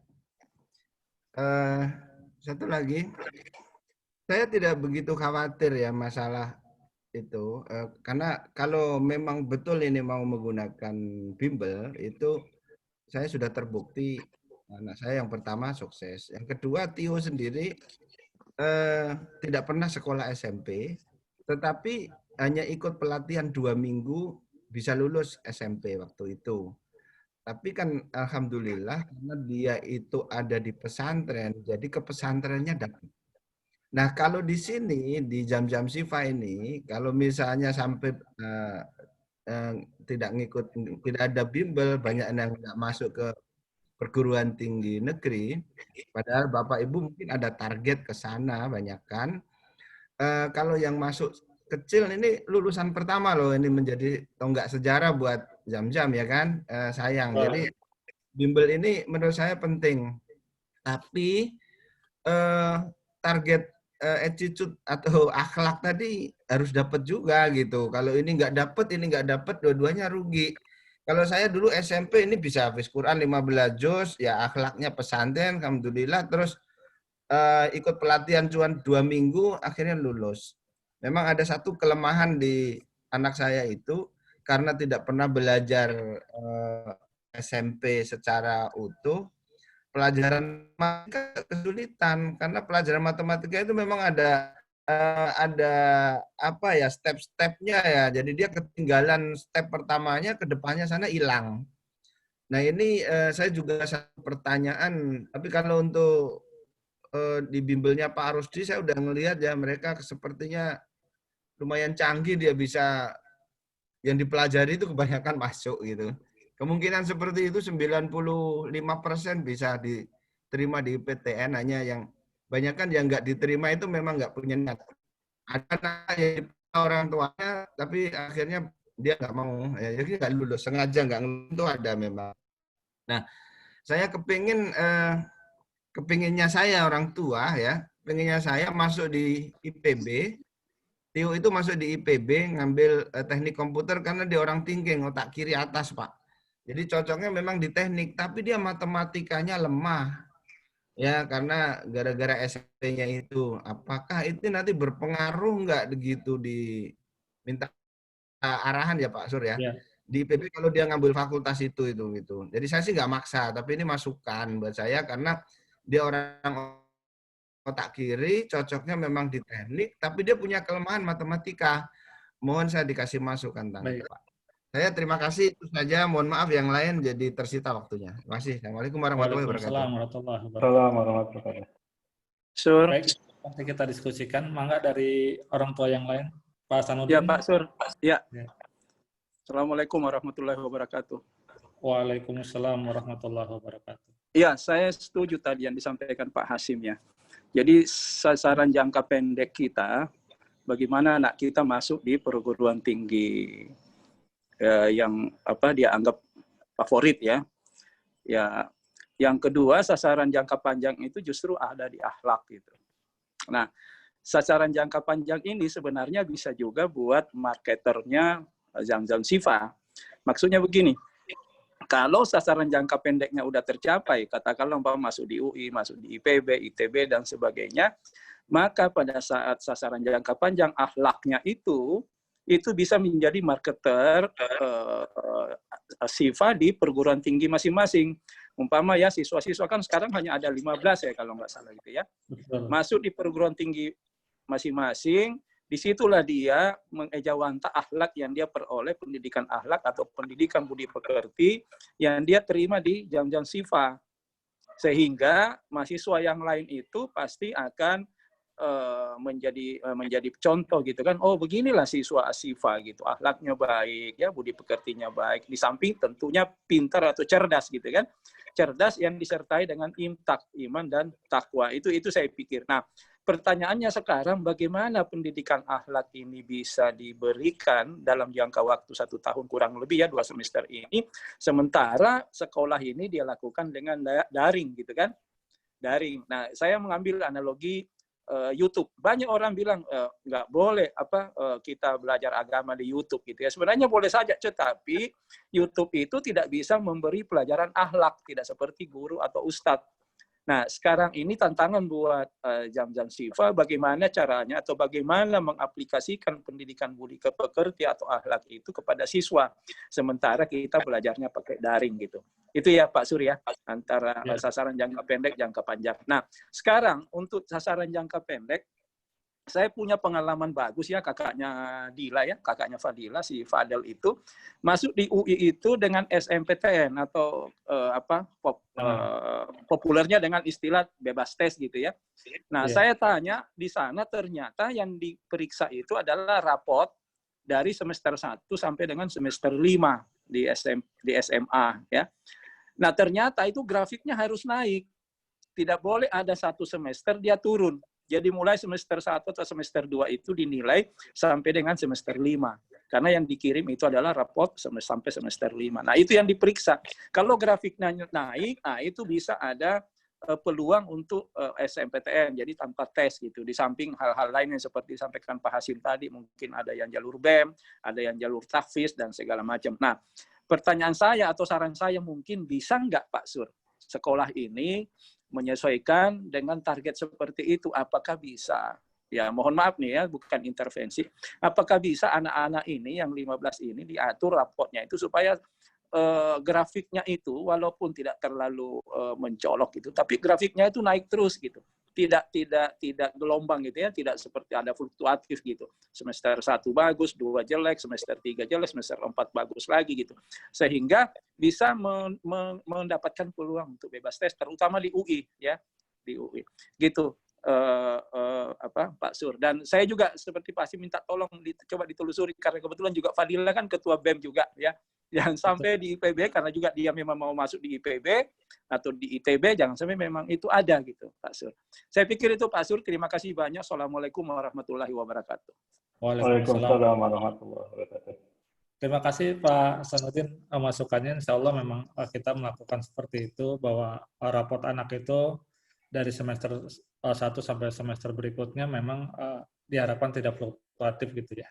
Satu lagi, saya tidak begitu khawatir ya masalah itu, karena kalau memang betul ini mau menggunakan bimbel, itu saya sudah terbukti anak saya yang pertama sukses, yang kedua Tio sendiri tidak pernah sekolah SMP, tetapi hanya ikut pelatihan 2 minggu bisa lulus SMP waktu itu. Tapi kan alhamdulillah karena dia itu ada di pesantren, jadi ke pesantrennya dapat. Nah, kalau di sini di jam-jam Syifa ini, kalau misalnya sampai tidak ada bimbel, banyak yang nggak masuk ke perguruan tinggi negeri, padahal Bapak Ibu mungkin ada target ke sana banyak kan. Kalau yang masuk kecil ini lulusan pertama loh, ini menjadi tonggak sejarah buat Jam-Jam ya kan. Sayang. Jadi bimbel ini menurut saya penting. Tapi target attitude atau akhlak tadi harus dapat juga gitu. Kalau ini nggak dapat, dua-duanya rugi. Kalau saya dulu SMP ini bisa hafiz Quran 15 juz, ya akhlaknya pesantren, alhamdulillah. Terus ikut pelatihan cuman 2 minggu, akhirnya lulus. Memang ada satu kelemahan di anak saya itu, karena tidak pernah belajar SMP secara utuh, pelajaran matematika kesulitan, karena pelajaran matematika itu memang ada apa ya, step-stepnya ya. Jadi dia ketinggalan step pertamanya, ke depannya sana hilang. Nah ini saya juga satu pertanyaan, tapi kalau untuk di bimbelnya Pak Rusdi saya udah ngelihat ya, mereka sepertinya lumayan canggih, dia bisa yang dipelajari itu kebanyakan masuk gitu. Kemungkinan seperti itu 95% bisa diterima di PTN, hanya yang banyak kan yang nggak diterima itu memang nggak punya niat. Ada yang orang tuanya tapi akhirnya dia nggak mau, ya, jadi nggak lulus, sengaja nggak lulus, itu ada memang. Nah, saya kepinginnya saya orang tua ya, pengennya saya masuk di IPB. Tio itu masuk di IPB, ngambil teknik komputer karena dia orang thinking, otak kiri atas, Pak. Jadi cocoknya memang di teknik, tapi dia matematikanya lemah. Ya, karena gara-gara SMP-nya itu. Apakah itu nanti berpengaruh nggak begitu diminta arahan ya Pak Sur ya? Ya. Di IPB kalau dia ngambil fakultas itu gitu. Jadi saya sih nggak maksa, tapi ini masukan buat saya karena dia orang otak kiri, cocoknya memang di teknik, tapi dia punya kelemahan matematika. Mohon saya dikasih masukan tentang itu, Pak. Saya terima kasih, itu saja. Mohon maaf yang lain jadi tersita waktunya. Terima kasih. Assalamualaikum warahmatullahi wabarakatuh. Waalaikumsalam warahmatullahi wabarakatuh. Assalamualaikum warahmatullahi wabarakatuh. Sur. Baik, nanti kita diskusikan. Mangga dari orang tua yang lain. Pak Sanudin. Ya, Pak Sur. Ya. Ya. Assalamualaikum warahmatullahi wabarakatuh. Waalaikumsalam warahmatullahi wabarakatuh. Ya, saya setuju tadi yang disampaikan Pak Hasim ya. Jadi sasaran jangka pendek kita, bagaimana anak kita masuk di perguruan tinggi yang apa dia anggap favorit ya. Ya, yang kedua sasaran jangka panjang itu justru ada di akhlak gitu. Nah, sasaran jangka panjang ini sebenarnya bisa juga buat marketernya Jam-Jam Shifa. Maksudnya begini, kalau sasaran jangka pendeknya udah tercapai, katakanlah masuk di UI, masuk di IPB, ITB, dan sebagainya, maka pada saat sasaran jangka panjang akhlaknya itu bisa menjadi marketer Shifa di perguruan tinggi masing-masing. Umpama ya siswa-siswa kan sekarang hanya ada 15 ya kalau nggak salah gitu ya. Betul. Masuk di perguruan tinggi masing-masing, disitulah dia mengejawantah akhlak yang dia peroleh, pendidikan akhlak atau pendidikan budi pekerti yang dia terima di Jam-Jam Shifa. Sehingga mahasiswa yang lain itu pasti akan menjadi contoh gitu kan. Oh, beginilah siswa Shifa gitu, akhlaknya baik ya, budi pekertinya baik, di samping tentunya pintar atau cerdas gitu kan. Cerdas yang disertai dengan iman dan takwa. Itu saya pikir. Nah, pertanyaannya sekarang, bagaimana pendidikan akhlak ini bisa diberikan dalam jangka waktu 1 tahun kurang lebih ya, 2 semester ini, sementara sekolah ini dia lakukan dengan daring gitu kan, daring. Nah, saya mengambil analogi YouTube. Banyak orang bilang nggak boleh kita belajar agama di YouTube gitu ya. Sebenarnya boleh saja, tetapi YouTube itu tidak bisa memberi pelajaran akhlak, tidak seperti guru atau ustadz. Nah, sekarang ini tantangan buat Jam-Jam Shifa, bagaimana caranya atau bagaimana mengaplikasikan pendidikan budi pekerti atau akhlak itu kepada siswa. Sementara kita belajarnya pakai daring gitu. Itu ya Pak Surya, antara sasaran jangka pendek, jangka panjang. Nah, sekarang untuk sasaran jangka pendek, saya punya pengalaman bagus ya, kakaknya Dila ya, kakaknya Fadila, si Fadel itu masuk di UI itu dengan SMPTN atau populernya dengan istilah bebas tes gitu ya. Nah, saya tanya di sana ternyata yang diperiksa itu adalah rapot dari semester 1 sampai dengan semester 5 di SMA ya. Nah, ternyata itu grafiknya harus naik. Tidak boleh ada 1 semester dia turun. Jadi mulai semester 1 atau semester 2 itu dinilai sampai dengan semester 5. Karena yang dikirim itu adalah raport sampai semester 5. Nah, itu yang diperiksa. Kalau grafiknya naik, nah itu bisa ada peluang untuk SNMPTN, jadi tanpa tes gitu. Di samping hal-hal lain yang seperti disampaikan Pak Hasim tadi, mungkin ada yang jalur BEM, ada yang jalur tahfiz, dan segala macam. Nah, pertanyaan saya atau saran saya mungkin bisa nggak Pak Sur, sekolah ini menyesuaikan dengan target seperti itu, apakah bisa? Ya, mohon maaf nih ya, bukan intervensi. Apakah bisa anak-anak ini yang 15 ini diatur raportnya itu supaya grafiknya itu walaupun tidak terlalu mencolok gitu, tapi grafiknya itu naik terus gitu. Tidak gelombang gitu ya, tidak seperti ada fluktuatif gitu. Semester 1 bagus, 2 jelek, semester 3 jelek, semester 4 bagus lagi gitu. Sehingga bisa mendapatkan peluang untuk bebas tes, terutama di UI ya, di UI. Gitu. Pak Sur. Dan saya juga seperti Pak Hasim minta tolong coba ditelusuri karena kebetulan juga Fadila kan ketua BEM juga ya. Jangan sampai di IPB karena juga dia memang mau masuk di IPB atau di ITB, jangan sampai memang itu ada gitu Pak Sur. Saya pikir itu Pak Sur. Terima kasih banyak. Assalamualaikum warahmatullahi wabarakatuh. Waalaikumsalam warahmatullahi wabarakatuh. Terima kasih Pak Sanudin masukannya. Insya Allah memang kita melakukan seperti itu, bahwa raport anak itu dari semester 1 sampai semester berikutnya memang diharapkan tidak fluktuatif gitu ya.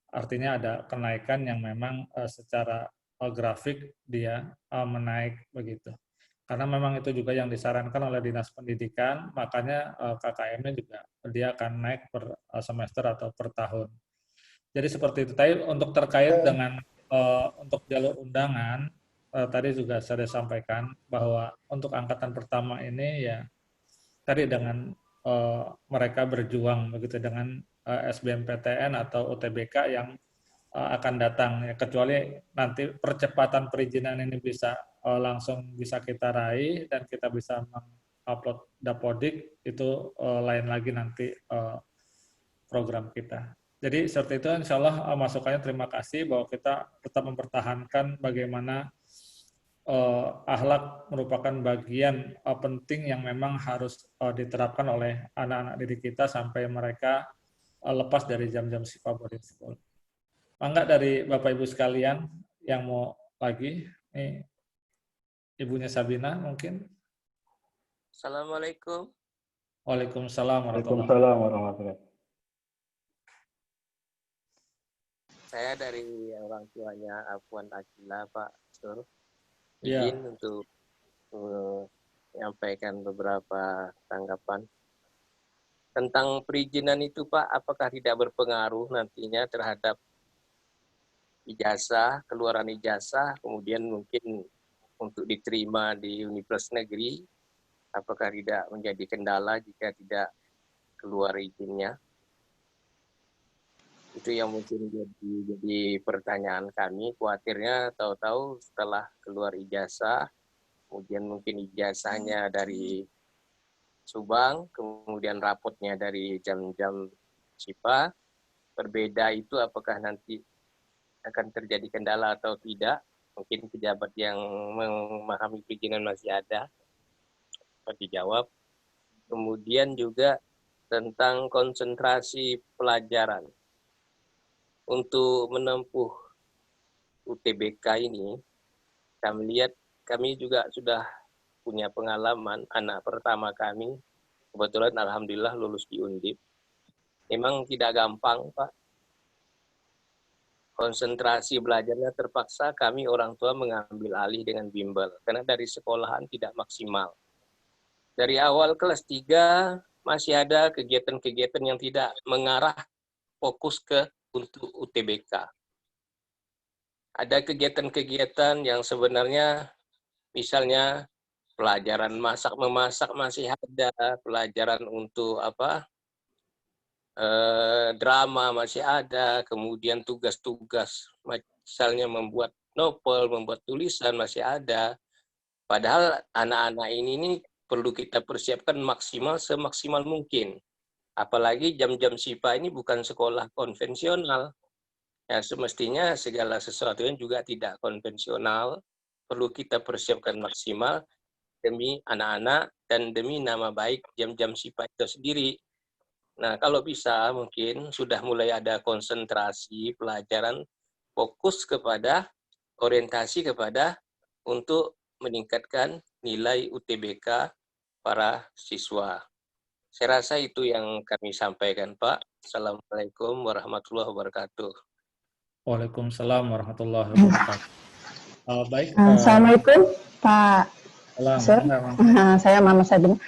Artinya ada kenaikan yang memang secara grafik dia menaik begitu. Karena memang itu juga yang disarankan oleh Dinas Pendidikan, makanya KKM-nya juga dia akan naik per semester atau per tahun. Jadi seperti itu. Tapi untuk terkait dengan untuk jalur undangan, tadi juga saya sampaikan bahwa untuk angkatan pertama ini ya tadi dengan mereka berjuang begitu dengan SBMPTN atau UTBK yang akan datang ya, kecuali nanti percepatan perizinan ini bisa langsung bisa kita raih dan kita bisa mengupload Dapodik, itu lain lagi nanti program kita. Jadi seperti itu, insya Allah masukannya terima kasih, bahwa kita tetap mempertahankan bagaimana akhlak merupakan bagian penting yang memang harus diterapkan oleh anak-anak didik kita sampai mereka lepas dari jam-jam sifat boarding school. Mangga dari Bapak Ibu sekalian yang mau lagi, nih Ibunya Sabina mungkin. Assalamualaikum. Waalaikumsalam warahmatullahi wabarakatuh. Saya dari orang tuanya Afwan Akila, Pak Sur. Ya. Izin untuk menyampaikan beberapa tanggapan. Tentang perizinan itu Pak, apakah tidak berpengaruh nantinya terhadap ijazah, keluaran ijazah, kemudian mungkin untuk diterima di universitas negeri, apakah tidak menjadi kendala jika tidak keluar izinnya? Itu yang mungkin jadi pertanyaan kami. Khawatirnya tahu-tahu setelah keluar ijazah, kemudian mungkin ijazahnya dari Subang, kemudian rapotnya dari jam-jam SIPA, berbeda itu apakah nanti akan terjadi kendala atau tidak? Mungkin pejabat yang memahami perizinan masih ada, dapat dijawab. Kemudian juga tentang konsentrasi pelajaran. Untuk menempuh UTBK ini, kami juga sudah punya pengalaman. Anak pertama kami, kebetulan alhamdulillah lulus di Undip. Memang tidak gampang, Pak. Konsentrasi belajarnya terpaksa kami orang tua mengambil alih dengan bimbel, karena dari sekolahan tidak maksimal. Dari awal kelas 3 masih ada kegiatan-kegiatan yang tidak mengarah fokus untuk UTBK. Ada kegiatan-kegiatan yang sebenarnya misalnya pelajaran masak-memasak masih ada, pelajaran untuk drama masih ada, kemudian tugas-tugas misalnya membuat novel, membuat tulisan masih ada. Padahal anak-anak ini perlu kita persiapkan semaksimal mungkin. Apalagi jam-jam SIPA ini bukan sekolah konvensional. Ya, semestinya segala sesuatunya juga tidak konvensional. Perlu kita persiapkan maksimal. demi anak-anak dan demi nama baik jam-jam SIPA itu sendiri. Nah, kalau bisa mungkin sudah mulai ada konsentrasi pelajaran fokus kepada orientasi kepada untuk meningkatkan nilai UTBK para siswa. Saya rasa itu yang kami sampaikan, Pak. Assalamualaikum warahmatullahi wabarakatuh. Waalaikumsalam warahmatullahi wabarakatuh. Baik. Assalamualaikum Pak Sur. Saya Mama Sabin.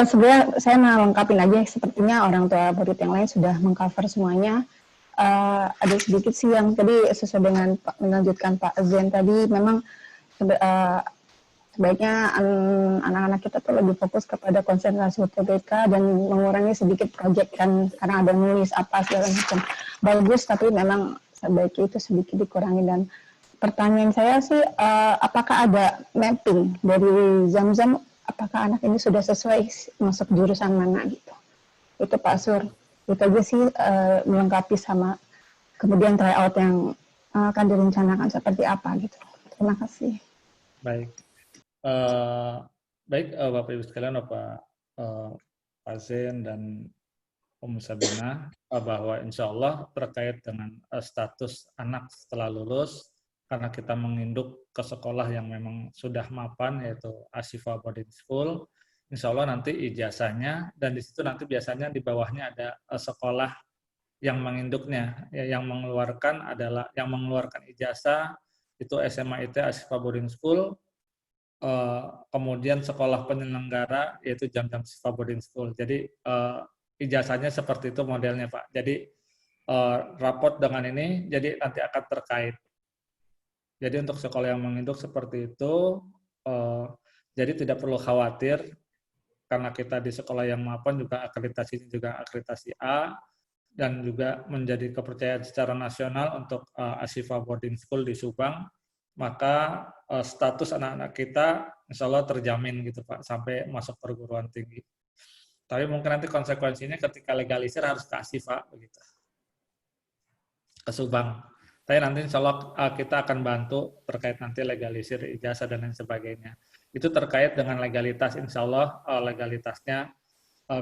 Sebenarnya saya mau lengkapin aja, sepertinya orang tua murid yang lain sudah mengcover semuanya. Ada sedikit sih yang tadi sesuai dengan melanjutkan Pak Zen tadi, memang sebaiknya anak-anak kita tuh lebih fokus kepada konsentrasi UTBK dan mengurangi sedikit proyek kan, karena ada nulis apa segala macam. Bagus, tapi memang sebaiknya itu sedikit dikurangi. Dan pertanyaan saya sih, apakah ada mapping dari Zamzam, apakah anak ini sudah sesuai masuk jurusan mana gitu? Itu Pak Sur. Itu aja sih melengkapi sama kemudian tryout yang akan direncanakan seperti apa gitu. Terima kasih. Baik. Baik Bapak Ibu sekalian, Pak Zen dan Sabina, bahwa insya Allah terkait dengan status anak setelah lulus, karena kita menginduk ke sekolah yang memang sudah mapan, yaitu Ashifa Boarding School, insya Allah nanti ijazahnya, dan di situ nanti biasanya di bawahnya ada sekolah yang menginduknya, yang mengeluarkan ijazah itu SMA IT Ashifa Boarding School, kemudian sekolah penyelenggara yaitu Zamzam Ashifa Boarding School. Jadi ijazahnya seperti itu modelnya, Pak. Jadi raport dengan ini jadi nanti akan terkait. Jadi untuk sekolah yang menginduk seperti itu, jadi tidak perlu khawatir karena kita di sekolah yang mapan juga akreditasinya juga akreditasi A dan juga menjadi kepercayaan secara nasional untuk Ashifa Boarding School di Subang, maka status anak-anak kita insya Allah terjamin gitu Pak sampai masuk perguruan tinggi. Tapi mungkin nanti konsekuensinya ketika legalisir harus ke Ashifa begitu, ke Subang. Tapi nanti insya Allah kita akan bantu terkait nanti legalisir ijazah dan lain sebagainya. Itu terkait dengan legalitas, insya Allah legalitasnya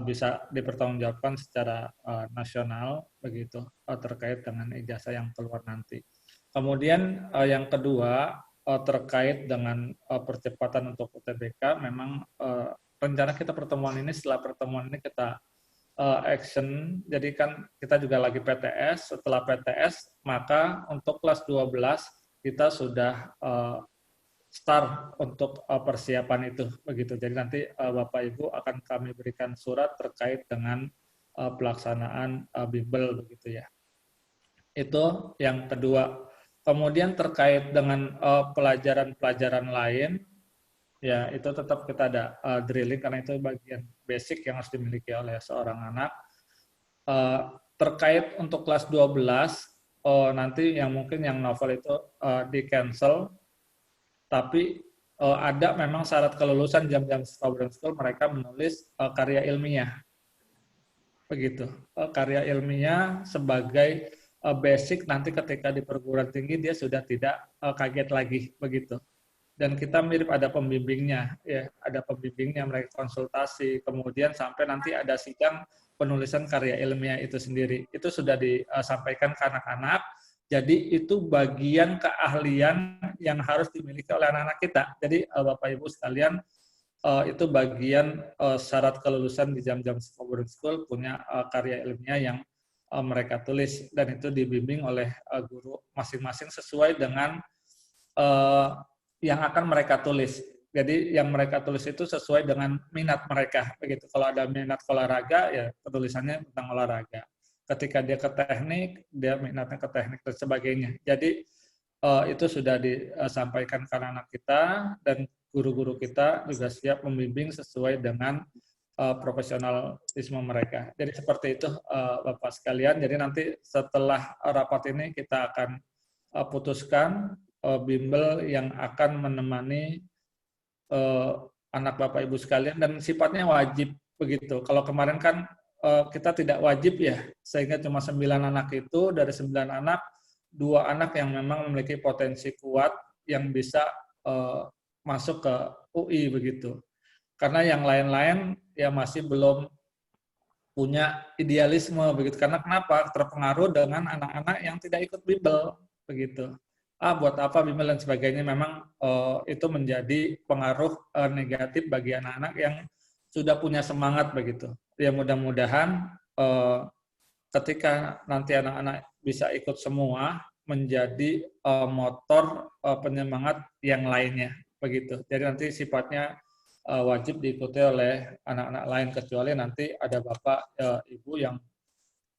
bisa dipertanggungjawabkan secara nasional begitu terkait dengan ijazah yang keluar nanti. Kemudian yang kedua terkait dengan percepatan untuk UTBK, memang rencana kita pertemuan ini, setelah pertemuan ini kita action, jadi kan kita juga lagi PTS, setelah PTS maka untuk kelas 12 kita sudah start untuk persiapan itu begitu. Jadi nanti Bapak Ibu akan kami berikan surat terkait dengan pelaksanaan bimbel begitu ya. Itu yang kedua. Kemudian terkait dengan pelajaran-pelajaran lain, ya itu tetap kita ada drilling karena itu bagian basic yang harus dimiliki oleh seorang anak. Terkait untuk kelas 12, nanti yang mungkin yang novel itu di-cancel, tapi ada memang syarat kelulusan Zamzam Boarding School, mereka menulis karya ilmiah. Begitu. Karya ilmiah sebagai basic nanti ketika di perguruan tinggi dia sudah tidak kaget lagi begitu. Dan kita mirip ada pembimbingnya, ya ada pembimbingnya, mereka konsultasi, kemudian sampai nanti ada sidang penulisan karya ilmiah itu sendiri. Itu sudah disampaikan ke anak-anak. Jadi itu bagian keahlian yang harus dimiliki oleh anak-anak kita. Jadi Bapak Ibu sekalian, itu bagian syarat kelulusan di Zamzam Boarding School punya karya ilmiah yang mereka tulis, dan itu dibimbing oleh guru masing-masing sesuai dengan yang akan mereka tulis. Jadi yang mereka tulis itu sesuai dengan minat mereka. Begitu. Kalau ada minat olahraga, ya penulisannya tentang olahraga. Ketika dia ke teknik, dia minatnya ke teknik dan sebagainya. Jadi itu sudah disampaikan ke anak kita, dan guru-guru kita juga siap membimbing sesuai dengan profesionalisme mereka. Jadi seperti itu Bapak sekalian. Jadi nanti setelah rapat ini kita akan putuskan bimbel yang akan menemani anak Bapak Ibu sekalian, dan sifatnya wajib begitu. Kalau kemarin kan kita tidak wajib ya, sehingga cuma 9 anak itu, dari 9 anak, 2 anak yang memang memiliki potensi kuat yang bisa masuk ke UI begitu. Karena yang lain-lain ya masih belum punya idealisme begitu. Karena kenapa? Terpengaruh dengan anak-anak yang tidak ikut bimbel begitu. Buat apa bimbel dan sebagainya, memang itu menjadi pengaruh negatif bagi anak-anak yang sudah punya semangat begitu. Ya mudah-mudahan ketika nanti anak-anak bisa ikut semua menjadi motor penyemangat yang lainnya begitu. Jadi nanti sifatnya wajib diikuti oleh anak-anak lain, kecuali nanti ada bapak ibu yang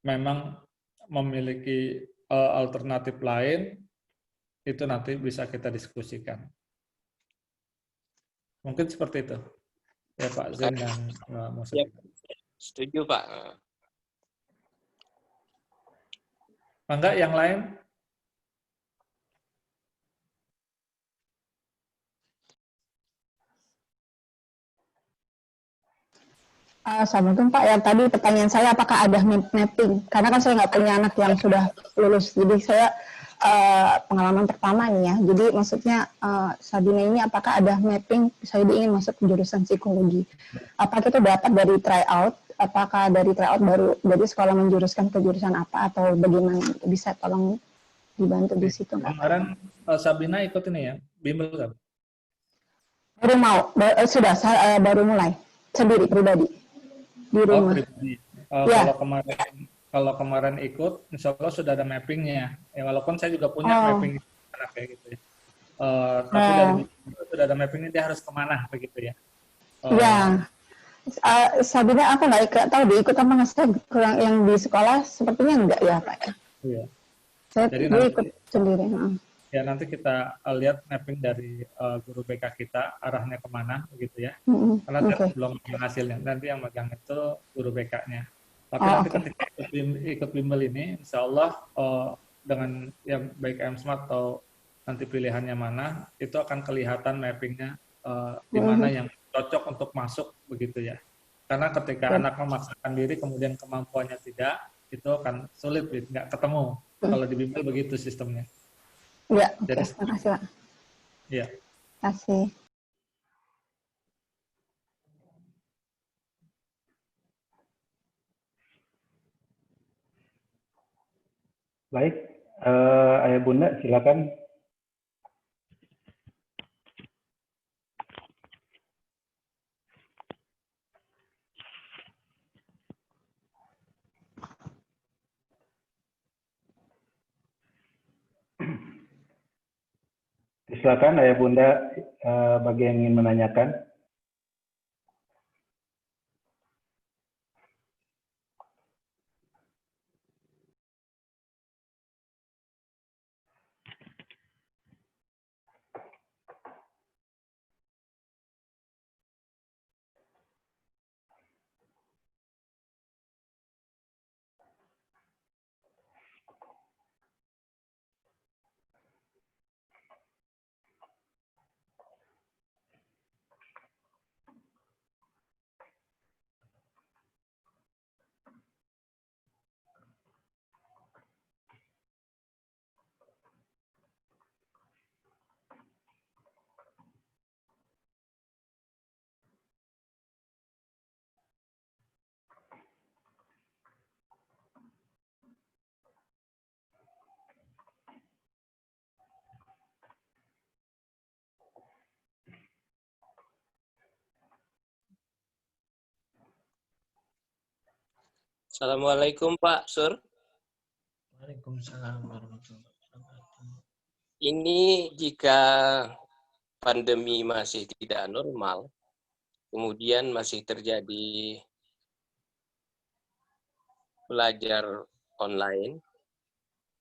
memang memiliki alternatif lain, itu nanti bisa kita diskusikan. Mungkin seperti itu ya Pak Zain dan Musa. Ya, setuju Pak. Enggak yang lain? Assalamualaikum Pak, ya tadi pertanyaan saya apakah ada mapping? Karena kan saya nggak punya anak yang sudah lulus, jadi saya pengalaman pertama nih ya. Jadi maksudnya Sabina ini apakah ada mapping? Saya ingin masuk ke jurusan psikologi. Apakah itu dapat dari tryout? Apakah dari tryout baru dari sekolah menjuruskan ke jurusan apa atau bagaimana? Bisa tolong dibantu di situ Pak. Kemarin Sabina ikut ini ya, bimbel kan? Baru mau, sudah baru mulai sendiri pribadi. Di rumah. Pribadi. Ya. Kalau kemarin ikut, insya Allah sudah ada mappingnya. Ya walaupun saya juga punya mapping anak kayak gitu ya. Tapi dari sudah ada mappingnya, dia harus kemana begitu ya. Ya. Sabina aku nggak tahu diikut apa nggak, saya kurang yang di sekolah sepertinya enggak ya Pak ya. Iya. Saya Jadi ikut sendiri. Ya nanti kita lihat mapping dari guru BK kita arahnya kemana begitu ya. Karena saya belum megang hasilnya. Nanti yang megang itu guru BK-nya. Tapi nanti ketika ikut bimbel ini, insya Allah dengan yang baik M-Smart atau nanti pilihannya mana, itu akan kelihatan mappingnya di mana yang cocok untuk masuk begitu ya. Karena ketika anak memaksakan diri kemudian kemampuannya tidak, itu akan sulit, nggak ketemu. Kalau di bimbel begitu sistemnya. Ya, terima kasih Pak. Iya. Terima kasih. Baik, Ayah Bunda silakan. Silakan Ayah Bunda bagi yang ingin menanyakan. Assalamualaikum Pak Sur. Waalaikumsalam warahmatullahi wabarakatuh. Ini jika pandemi masih tidak normal, kemudian masih terjadi belajar online,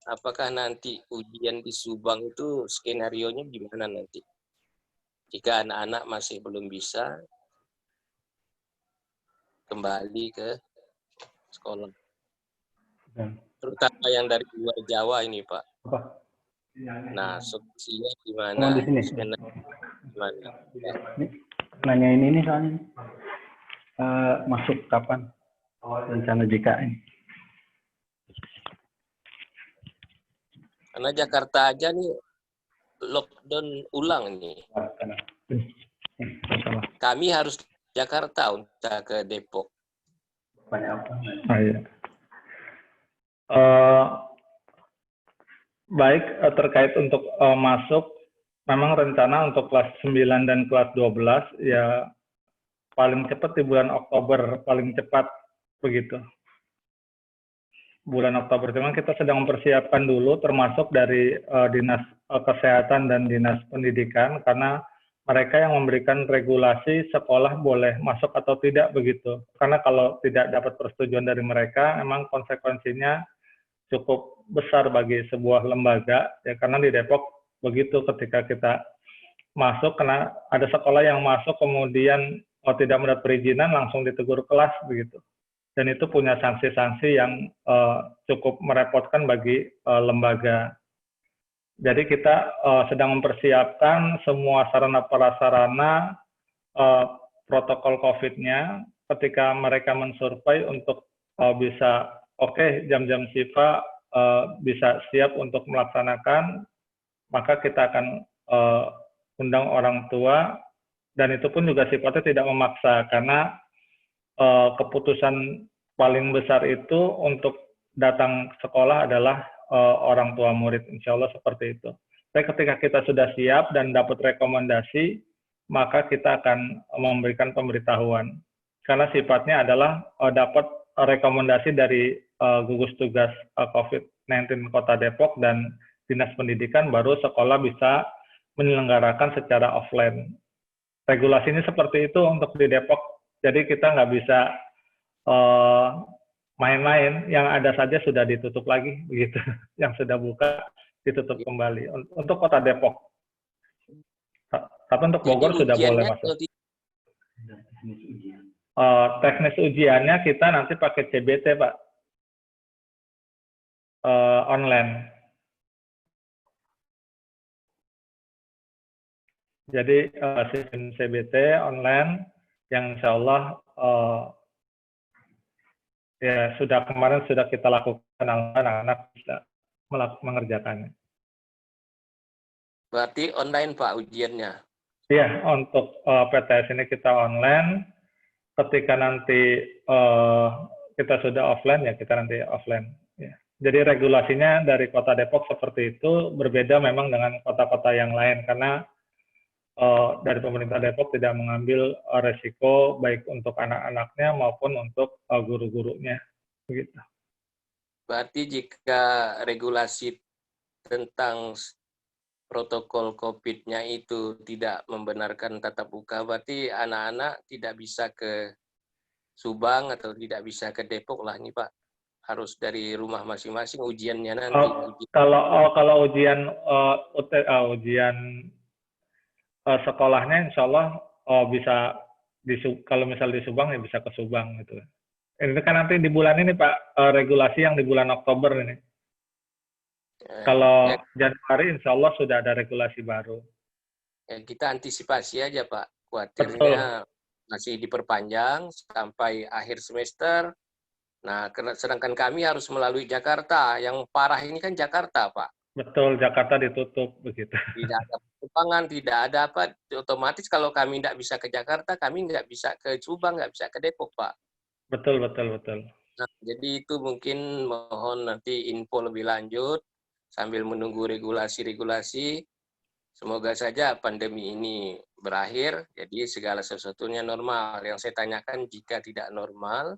apakah nanti ujian di Subang itu skenarionya gimana nanti? Jika anak-anak masih belum bisa kembali ke sekolah. Terutama yang dari luar Jawa ini, Pak. Apa? Nah, solusinya gimana? Di sini. Gimana? Nanyain ini soalnya. Masuk kapan? Rencana jika ini. Karena Jakarta aja nih lockdown ulang nih. Kami harus Jakarta untuk ke Depok. Iya. Baik, terkait untuk masuk, memang rencana untuk kelas 9 dan kelas 12 ya paling cepat di bulan Oktober, paling cepat begitu. Bulan Oktober, cuman kita sedang mempersiapkan dulu termasuk dari Dinas Kesehatan dan Dinas Pendidikan karena mereka yang memberikan regulasi sekolah boleh masuk atau tidak begitu. Karena kalau tidak dapat persetujuan dari mereka, memang konsekuensinya cukup besar bagi sebuah lembaga ya, karena di Depok begitu ketika kita masuk, karena ada sekolah yang masuk kemudian tidak mendapat perizinan langsung ditegur kelas begitu, dan itu punya sanksi-sanksi yang cukup merepotkan bagi lembaga. Jadi kita sedang mempersiapkan semua sarana prasarana protokol COVID-nya ketika mereka mensurvei untuk bisa jam-jam Sifa bisa siap untuk melaksanakan, maka kita akan undang orang tua, dan itu pun juga sifatnya tidak memaksa karena keputusan paling besar itu untuk datang sekolah adalah orang tua murid, insya Allah seperti itu. Tapi ketika kita sudah siap dan dapat rekomendasi, maka kita akan memberikan pemberitahuan. Karena sifatnya adalah dapat rekomendasi dari gugus tugas COVID-19 Kota Depok dan Dinas Pendidikan, baru sekolah bisa menyelenggarakan secara offline. Regulasi ini seperti itu untuk di Depok, jadi kita nggak bisa main-main, yang ada saja sudah ditutup lagi, begitu. Yang sudah buka ditutup kembali. Untuk Kota Depok. Tapi untuk Bogor sudah boleh masuk. Teknis ujiannya kita nanti pakai CBT, Pak. Online. Jadi sistem CBT online yang insya Allah ya kemarin sudah kita lakukan, anak-anak bisa mengerjakannya. Berarti online Pak ujiannya? Iya, untuk PTS ini kita online. Ketika nanti kita sudah offline, ya kita nanti offline. Ya. Jadi regulasinya dari Kota Depok seperti itu, berbeda memang dengan kota-kota yang lain, karena dari pemerintah Depok tidak mengambil resiko baik untuk anak-anaknya maupun untuk guru-gurunya. Begitu. Berarti jika regulasi tentang protokol COVID-nya itu tidak membenarkan tatap muka, berarti anak-anak tidak bisa ke Subang atau tidak bisa ke Depok lah nih Pak. Harus dari rumah masing-masing ujiannya nanti. Kalau ujian sekolahnya insya Allah bisa kalau misal di Subang ya bisa ke Subang gitu. Ini kan nanti di bulan ini Pak, regulasi yang di bulan Oktober ini. Kalau Januari insya Allah sudah ada regulasi baru. Ya, kita antisipasi aja Pak. Khawatirnya masih diperpanjang sampai akhir semester. Nah, sedangkan kami harus melalui Jakarta. Yang parah ini kan Jakarta Pak. Betul, Jakarta ditutup begitu. Tidak ada penerbangan, tidak ada apa. Otomatis kalau kami tidak bisa ke Jakarta, kami nggak bisa ke Subang, nggak bisa ke Depok, Pak. Betul. Nah, jadi itu mungkin mohon nanti info lebih lanjut sambil menunggu regulasi-regulasi. Semoga saja pandemi ini berakhir, jadi segala sesuatunya normal. Yang saya tanyakan jika tidak normal,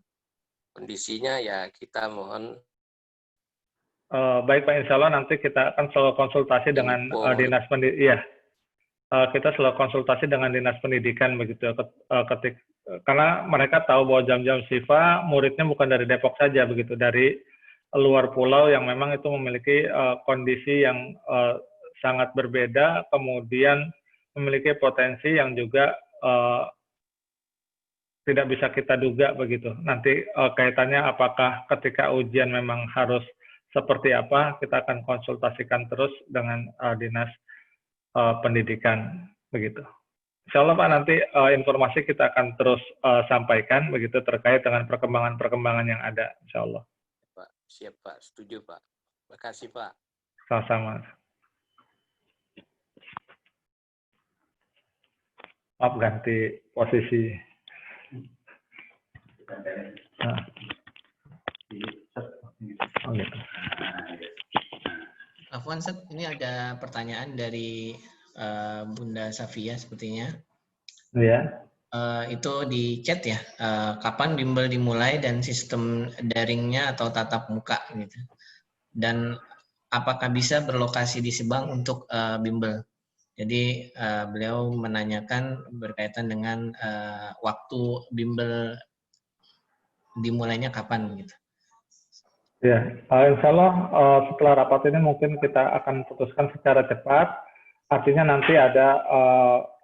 kondisinya ya kita mohon. Baik Pak, insya Allah nanti kita akan selalu konsultasi dengan Dinas Pendidikan. Iya, kita selalu konsultasi dengan Dinas Pendidikan begitu. Karena mereka tahu bahwa jam-jam Sifa muridnya bukan dari Depok saja begitu, dari luar pulau yang memang itu memiliki kondisi yang sangat berbeda, kemudian memiliki potensi yang juga tidak bisa kita duga begitu. Nanti kaitannya apakah ketika ujian memang harus seperti apa, kita akan konsultasikan terus dengan Dinas Pendidikan begitu. Insya Allah Pak, nanti informasi kita akan terus sampaikan begitu terkait dengan perkembangan-perkembangan yang ada, Insya Allah. Pak, siap Pak, setuju Pak. Terima kasih Pak. Sama-sama. Maaf ganti posisi. Nah. Oh, gitu. Afwan, Ustaz, ini ada pertanyaan dari Bunda Safia sepertinya. Ya. Itu di chat ya, kapan bimbel dimulai dan sistem daringnya atau tatap muka gitu. Dan apakah bisa berlokasi di Subang untuk bimbel? Jadi beliau menanyakan berkaitan dengan waktu bimbel dimulainya kapan gitu. Ya, insya Allah setelah rapat ini mungkin kita akan putuskan secara cepat. Artinya nanti ada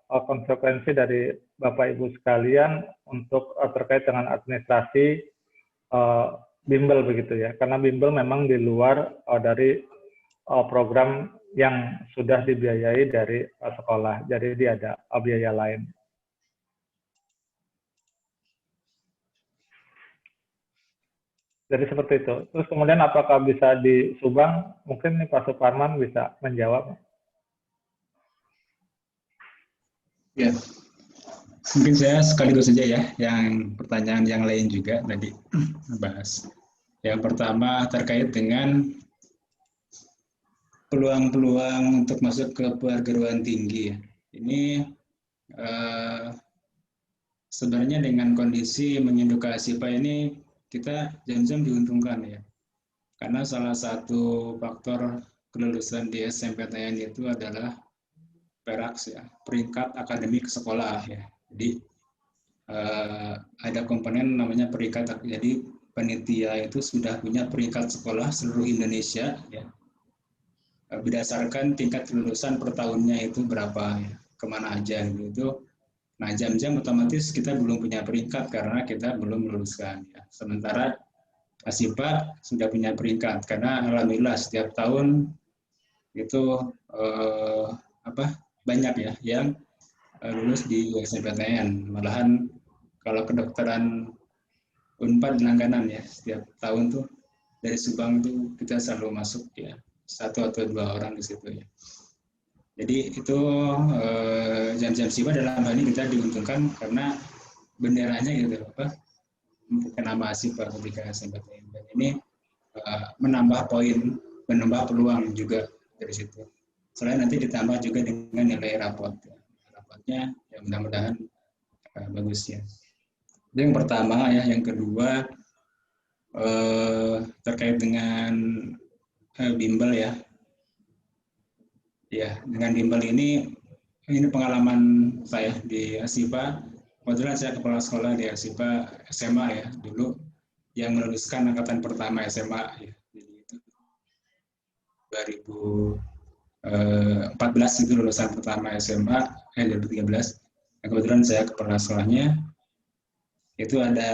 konsekuensi dari Bapak Ibu sekalian untuk terkait dengan administrasi bimbel begitu ya. Karena bimbel memang di luar dari program yang sudah dibiayai dari sekolah. Jadi dia ada biaya lain. Jadi seperti itu. Terus kemudian apakah bisa di Subang? Mungkin nih Pak Suparman bisa menjawab. Ya, mungkin saya sekaligus saja ya, yang pertanyaan yang lain juga tadi bahas. Yang pertama terkait dengan peluang-peluang untuk masuk ke perguruan tinggi. Ini sebenarnya dengan kondisi mengedukasi Pak ini kita jam-jam diuntungkan ya. Karena salah satu faktor kelulusan di SMPTN itu adalah PERAKS ya, peringkat akademik sekolah ya. Jadi ada komponen namanya peringkat, jadi panitia itu sudah punya peringkat sekolah seluruh Indonesia ya. Berdasarkan tingkat kelulusan per tahunnya itu berapa ya, kemana aja gitu. Nah jam-jam otomatis kita belum punya peringkat karena kita belum meluluskan ya. Sementara ASIPA sudah punya peringkat karena alhamdulillah setiap tahun itu banyak ya yang lulus di SNPTN. Malahan kalau kedokteran Unpad langganan ya, setiap tahun tuh dari Subang tuh kita selalu masuk ya, 1 atau 2 orang di situ ya. Jadi itu jam-jam SIPA dalam hal ini kita diuntungkan karena benderanya gitu bukan nama ASIPA ketika SNPTN. Dan ini menambah poin, menambah peluang juga dari situ. Selain nanti ditambah juga dengan nilai rapot. Rapotnya ya mudah-mudahan bagus ya. Itu yang pertama ya. Yang kedua terkait dengan bimbel ya. Ya, dengan bimbel ini pengalaman saya di ASIPA. Kebetulan saya kepala sekolah di ASIPA SMA ya dulu yang meluluskan angkatan pertama SMA ya. Jadi itu 2014 itu lulusan pertama SMA 2013. Kebetulan saya kepala sekolahnya. Itu ada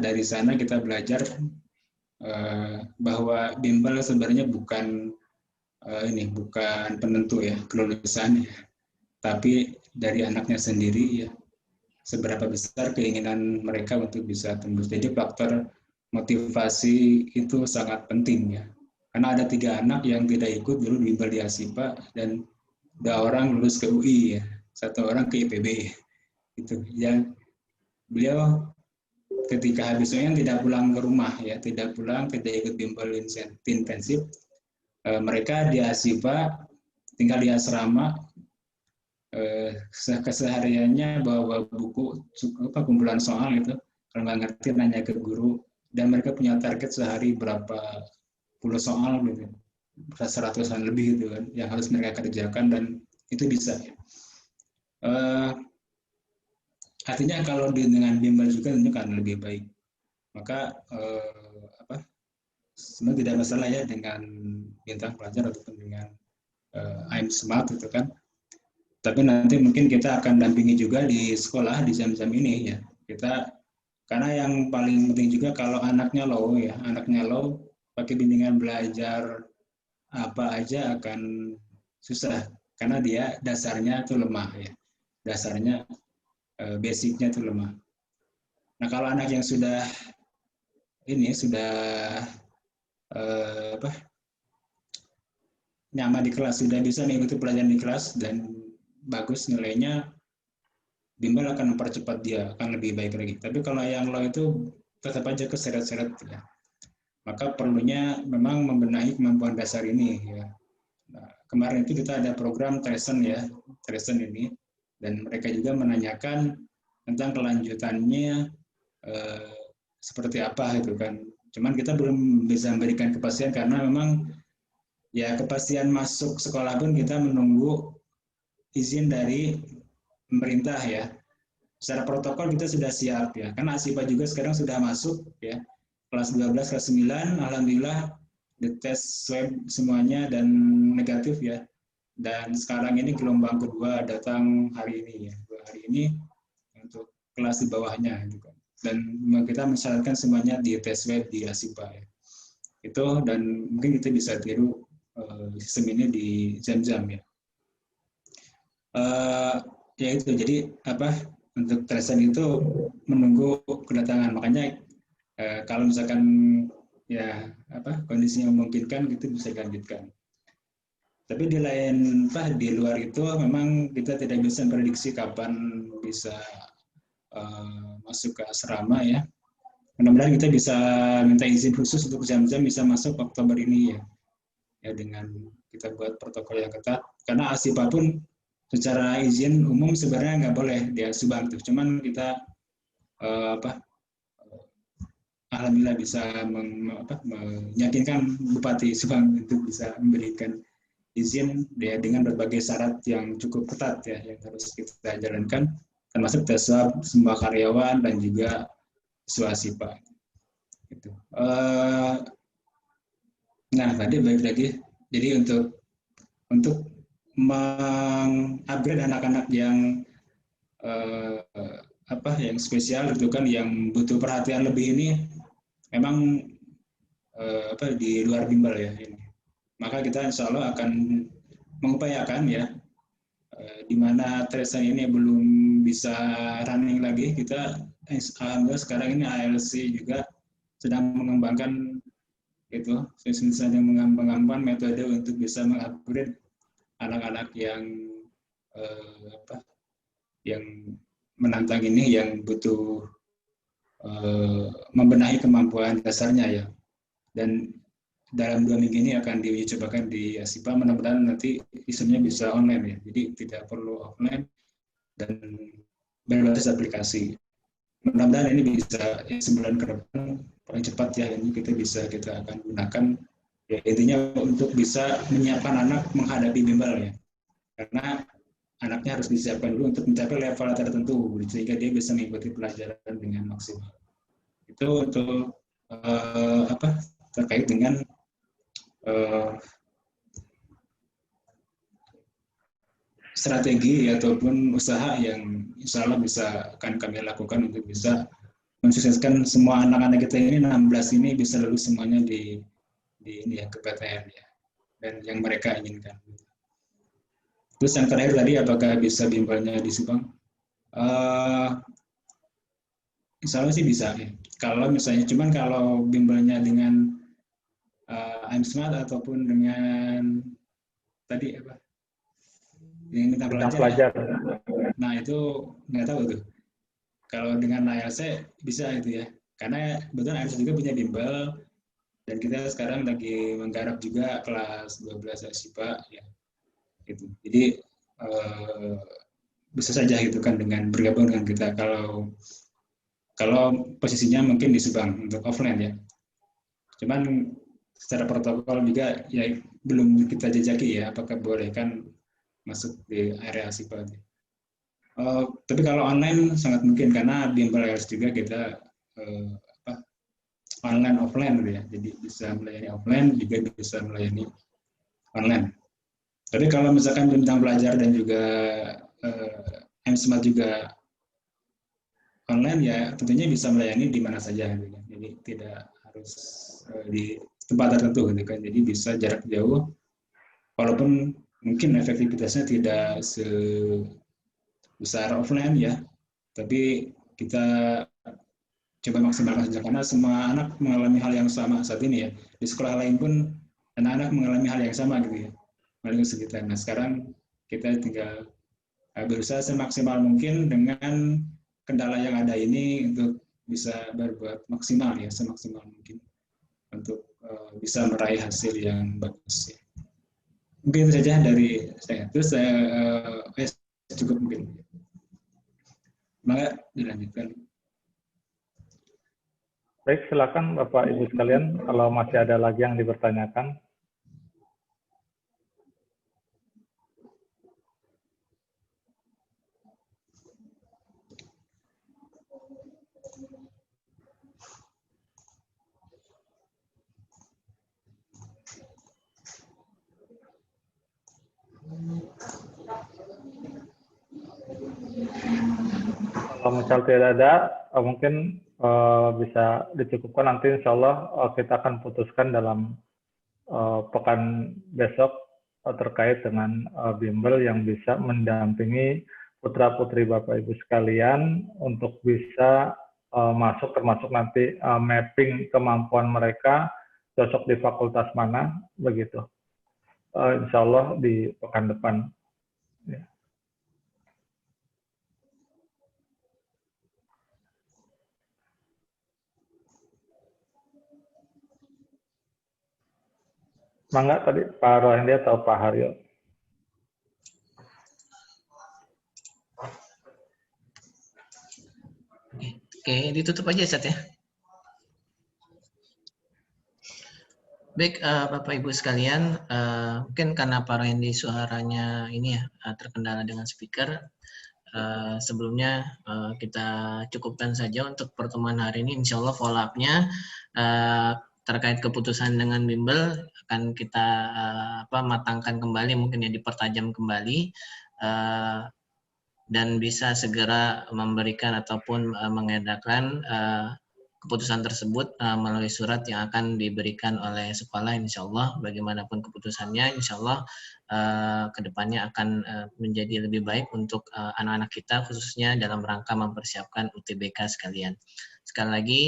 dari sana kita belajar bahwa bimbel sebenarnya bukan bukan penentu ya kelulusan ya, tapi dari anaknya sendiri ya, seberapa besar keinginan mereka untuk bisa tembus. Jadi faktor motivasi itu sangat penting ya, karena ada 3 anak yang tidak ikut dulu bimbel di ASIPA dan 2 orang lulus ke UI ya, 1 orang ke IPB itu yang beliau ketika habis UN tidak pulang ke rumah ya, tidak ikut bimbel intensif. Mereka di ASIPA tinggal di asrama, kesehariannya bawa buku kumpulan soal itu, kalau nggak ngerti nanya ke guru, dan mereka punya target sehari berapa puluh soal gitu, 100-an lebih gitu kan yang harus mereka kerjakan, dan itu bisa ya. Artinya kalau dengan bimbel juga tentu kan lebih baik. Maka sebenarnya tidak masalah ya dengan bintang pelajar ataupun dengan I'm Smart itu kan. Tapi nanti mungkin kita akan dampingi juga di sekolah di jam-jam ini ya. Karena yang paling penting juga kalau anaknya low ya, pakai bimbingan belajar apa aja akan susah karena dia dasarnya itu lemah ya. Dasarnya basicnya itu lemah. Nah kalau anak yang sudah nyaman di kelas, sudah bisa mengikuti pelajaran di kelas dan bagus nilainya, bimbel akan mempercepat dia, akan lebih baik lagi. Tapi kalau yang low itu tetap aja keseret-seret ya. Maka perlunya memang membenahi kemampuan dasar ini ya. Nah, kemarin itu kita ada program Treson ya, Treson ini, dan mereka juga menanyakan tentang kelanjutannya seperti apa itu kan. Cuman kita belum bisa memberikan kepastian karena memang ya kepastian masuk sekolah pun kita menunggu izin dari pemerintah ya. Secara protokol kita sudah siap ya, karena ASIPA juga sekarang sudah masuk ya, kelas 12, kelas 9, alhamdulillah dites swab semuanya dan negatif ya. Dan sekarang ini gelombang kedua datang hari ini ya, hari ini untuk kelas di bawahnya gitu kan. Dan kita mensyaratkan semuanya di tes swab di ASIPA ya. Itu dan mungkin kita bisa tiru sistem ini di jam-jam ya. Ya itu jadi apa? Untuk Treson itu menunggu kedatangan, makanya kalau misalkan ya apa kondisinya memungkinkan itu bisa dilanjutkan. Tapi di lain di luar itu memang kita tidak bisa prediksi kapan bisa masuk ke asrama ya. Mudah-mudahan kita bisa minta izin khusus untuk jam-jam bisa masuk Oktober ini ya. Ya dengan kita buat protokol yang ketat, karena ASIPA pun secara izin umum sebenarnya nggak boleh di Subang tuh, cuman kita alhamdulillah bisa meyakinkan Bupati Subang untuk bisa memberikan izin ya, dengan berbagai syarat yang cukup ketat ya yang harus kita jalankan, termasuk tes swab semua karyawan dan juga siswa ASIPA. Gitu. Nah tadi balik lagi, jadi untuk mengupgrade anak-anak yang yang spesial itu kan yang butuh perhatian lebih ini memang di luar bimbel ya ini. Maka kita insya Allah akan mengupayakan ya di mana Treson ini belum bisa running lagi, kita alhamdulillah sekarang ini ALC juga sedang mengembangkan itu, sedang mengembangkan metode untuk bisa mengupgrade anak-anak yang yang menantang ini, yang butuh membenahi kemampuan dasarnya ya. Dan dalam 2 minggu ini akan dicobakan di ASIPA, mudah-mudahan nanti sistemnya bisa online ya, jadi tidak perlu offline dan berbasis aplikasi. Mudah-mudahan ini bisa sebulan ke depan paling cepat ya, ini kita akan gunakan ya, intinya untuk bisa menyiapkan anak menghadapi bimbel ya, karena anaknya harus disiapkan dulu untuk mencapai level tertentu sehingga dia bisa mengikuti pelajaran dengan maksimal. Itu untuk terkait dengan strategi ataupun usaha yang insya Allah bisa akan kami lakukan untuk bisa mensukseskan semua anak-anak kita ini 16 ini bisa lulus semuanya di ini ya, ke PTN ya, dan yang mereka inginkan. Terus yang terakhir tadi, apakah bisa bimbelnya di Subang? Insya Allah sih bisa ya. Kalau misalnya, cuman kalau bimbelnya dengan I'm Smart ataupun dengan tadi apa? Yang minta pelajar. Nah itu nggak tahu tuh. Kalau dengan ALC bisa itu ya. Karena kebetulan ALC juga punya bimbel, dan kita sekarang lagi menggarap juga kelas 12 ASIPA ya. Gitu. Jadi bisa saja gitu kan dengan bergabung dengan kita kalau posisinya mungkin di Subang untuk offline ya. Cuman secara protokol juga ya belum kita jajaki ya apakah boleh kan masuk di area ASIPA. Tapi kalau online sangat mungkin karena bimbel harus juga kita online offline gitu ya. Jadi bisa melayani offline juga bisa melayani online. Tapi kalau misalkan bintang pelajar dan juga M-Smart juga online ya tentunya bisa melayani di mana saja gitu. Jadi tidak harus di tempat tertentu gitu kan. Jadi bisa jarak jauh walaupun mungkin efektivitasnya tidak sebesar offline ya. Tapi kita coba maksimalkan saja karena semua anak mengalami hal yang sama saat ini ya. Di sekolah lain pun anak-anak mengalami hal yang sama gitu ya. Paling sekitar. Nah sekarang kita tinggal berusaha semaksimal mungkin dengan kendala yang ada ini untuk bisa berbuat maksimal ya, semaksimal mungkin untuk bisa meraih hasil yang bagus ya. Mungkin itu saja dari saya. Terus saya cukup mungkin. Semangat dilanjutkan. Baik, silakan Bapak Ibu sekalian kalau masih ada lagi yang dipertanyakan. Kalau misal tidak ada, mungkin bisa dicukupkan. Nanti insya Allah kita akan putuskan dalam pekan besok terkait dengan bimbel yang bisa mendampingi putra-putri Bapak Ibu sekalian untuk bisa masuk, termasuk nanti mapping kemampuan mereka cocok di fakultas mana, begitu. Insya Allah di pekan depan. Ya. Mangga tadi Pak Rohendi atau Pak Haryo? Oke, ditutup aja Ustaz ya. Baik, Bapak Ibu sekalian, mungkin karena Pak Rohendi suaranya ini ya terkendala dengan speaker. Sebelumnya kita cukupkan saja untuk pertemuan hari ini. Insya Allah follow up-nya terkait keputusan dengan bimbel akan kita matangkan kembali, mungkin ya dipertajam kembali dan bisa segera memberikan ataupun mengedarkan keputusan tersebut melalui surat yang akan diberikan oleh sekolah. Insya Allah bagaimanapun keputusannya, insya Allah kedepannya akan menjadi lebih baik untuk anak-anak kita, khususnya dalam rangka mempersiapkan UTBK sekalian. Sekali lagi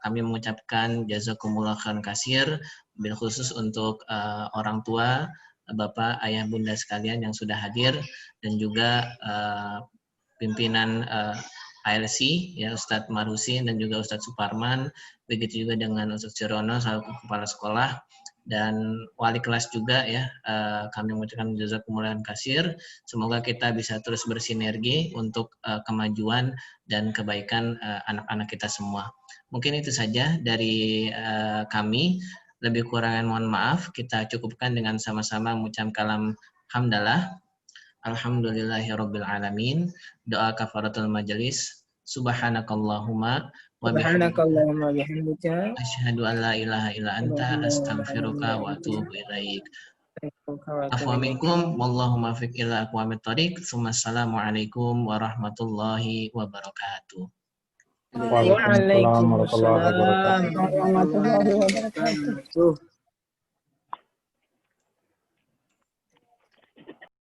kami mengucapkan jazakumullah khairan katsir, bil khusus untuk orang tua, Bapak, Ayah, Bunda sekalian yang sudah hadir, dan juga pimpinan ALC, ya Ustadz Marusin dan juga Ustadz Suparman, begitu juga dengan Ustadz Cirono selaku kepala sekolah, dan wali kelas juga ya. Kami mengucapkan jazakumullah khairan katsir. Semoga kita bisa terus bersinergi untuk kemajuan dan kebaikan anak-anak kita semua. Mungkin itu saja dari kami. Lebih kurangnya mohon maaf. Kita cukupkan dengan sama-sama mengucapkan kalam hamdalah. Alhamdulillahirabbil alamin. Doa kafaratul majelis. Subhanakallahumma wa Subhanakallahumma bihamdika asyhadu an la ilaha illa anta astaghfiruka wa atubu ilaik. Afwa minkum wallahu muwaffiq ila aqwamit thoriq. Wassalamualaikum warahmatullahi wabarakatuh. Waalaikumsalam warahmatullahi wabarakatuh. Warahmatullahi wabarakatuh.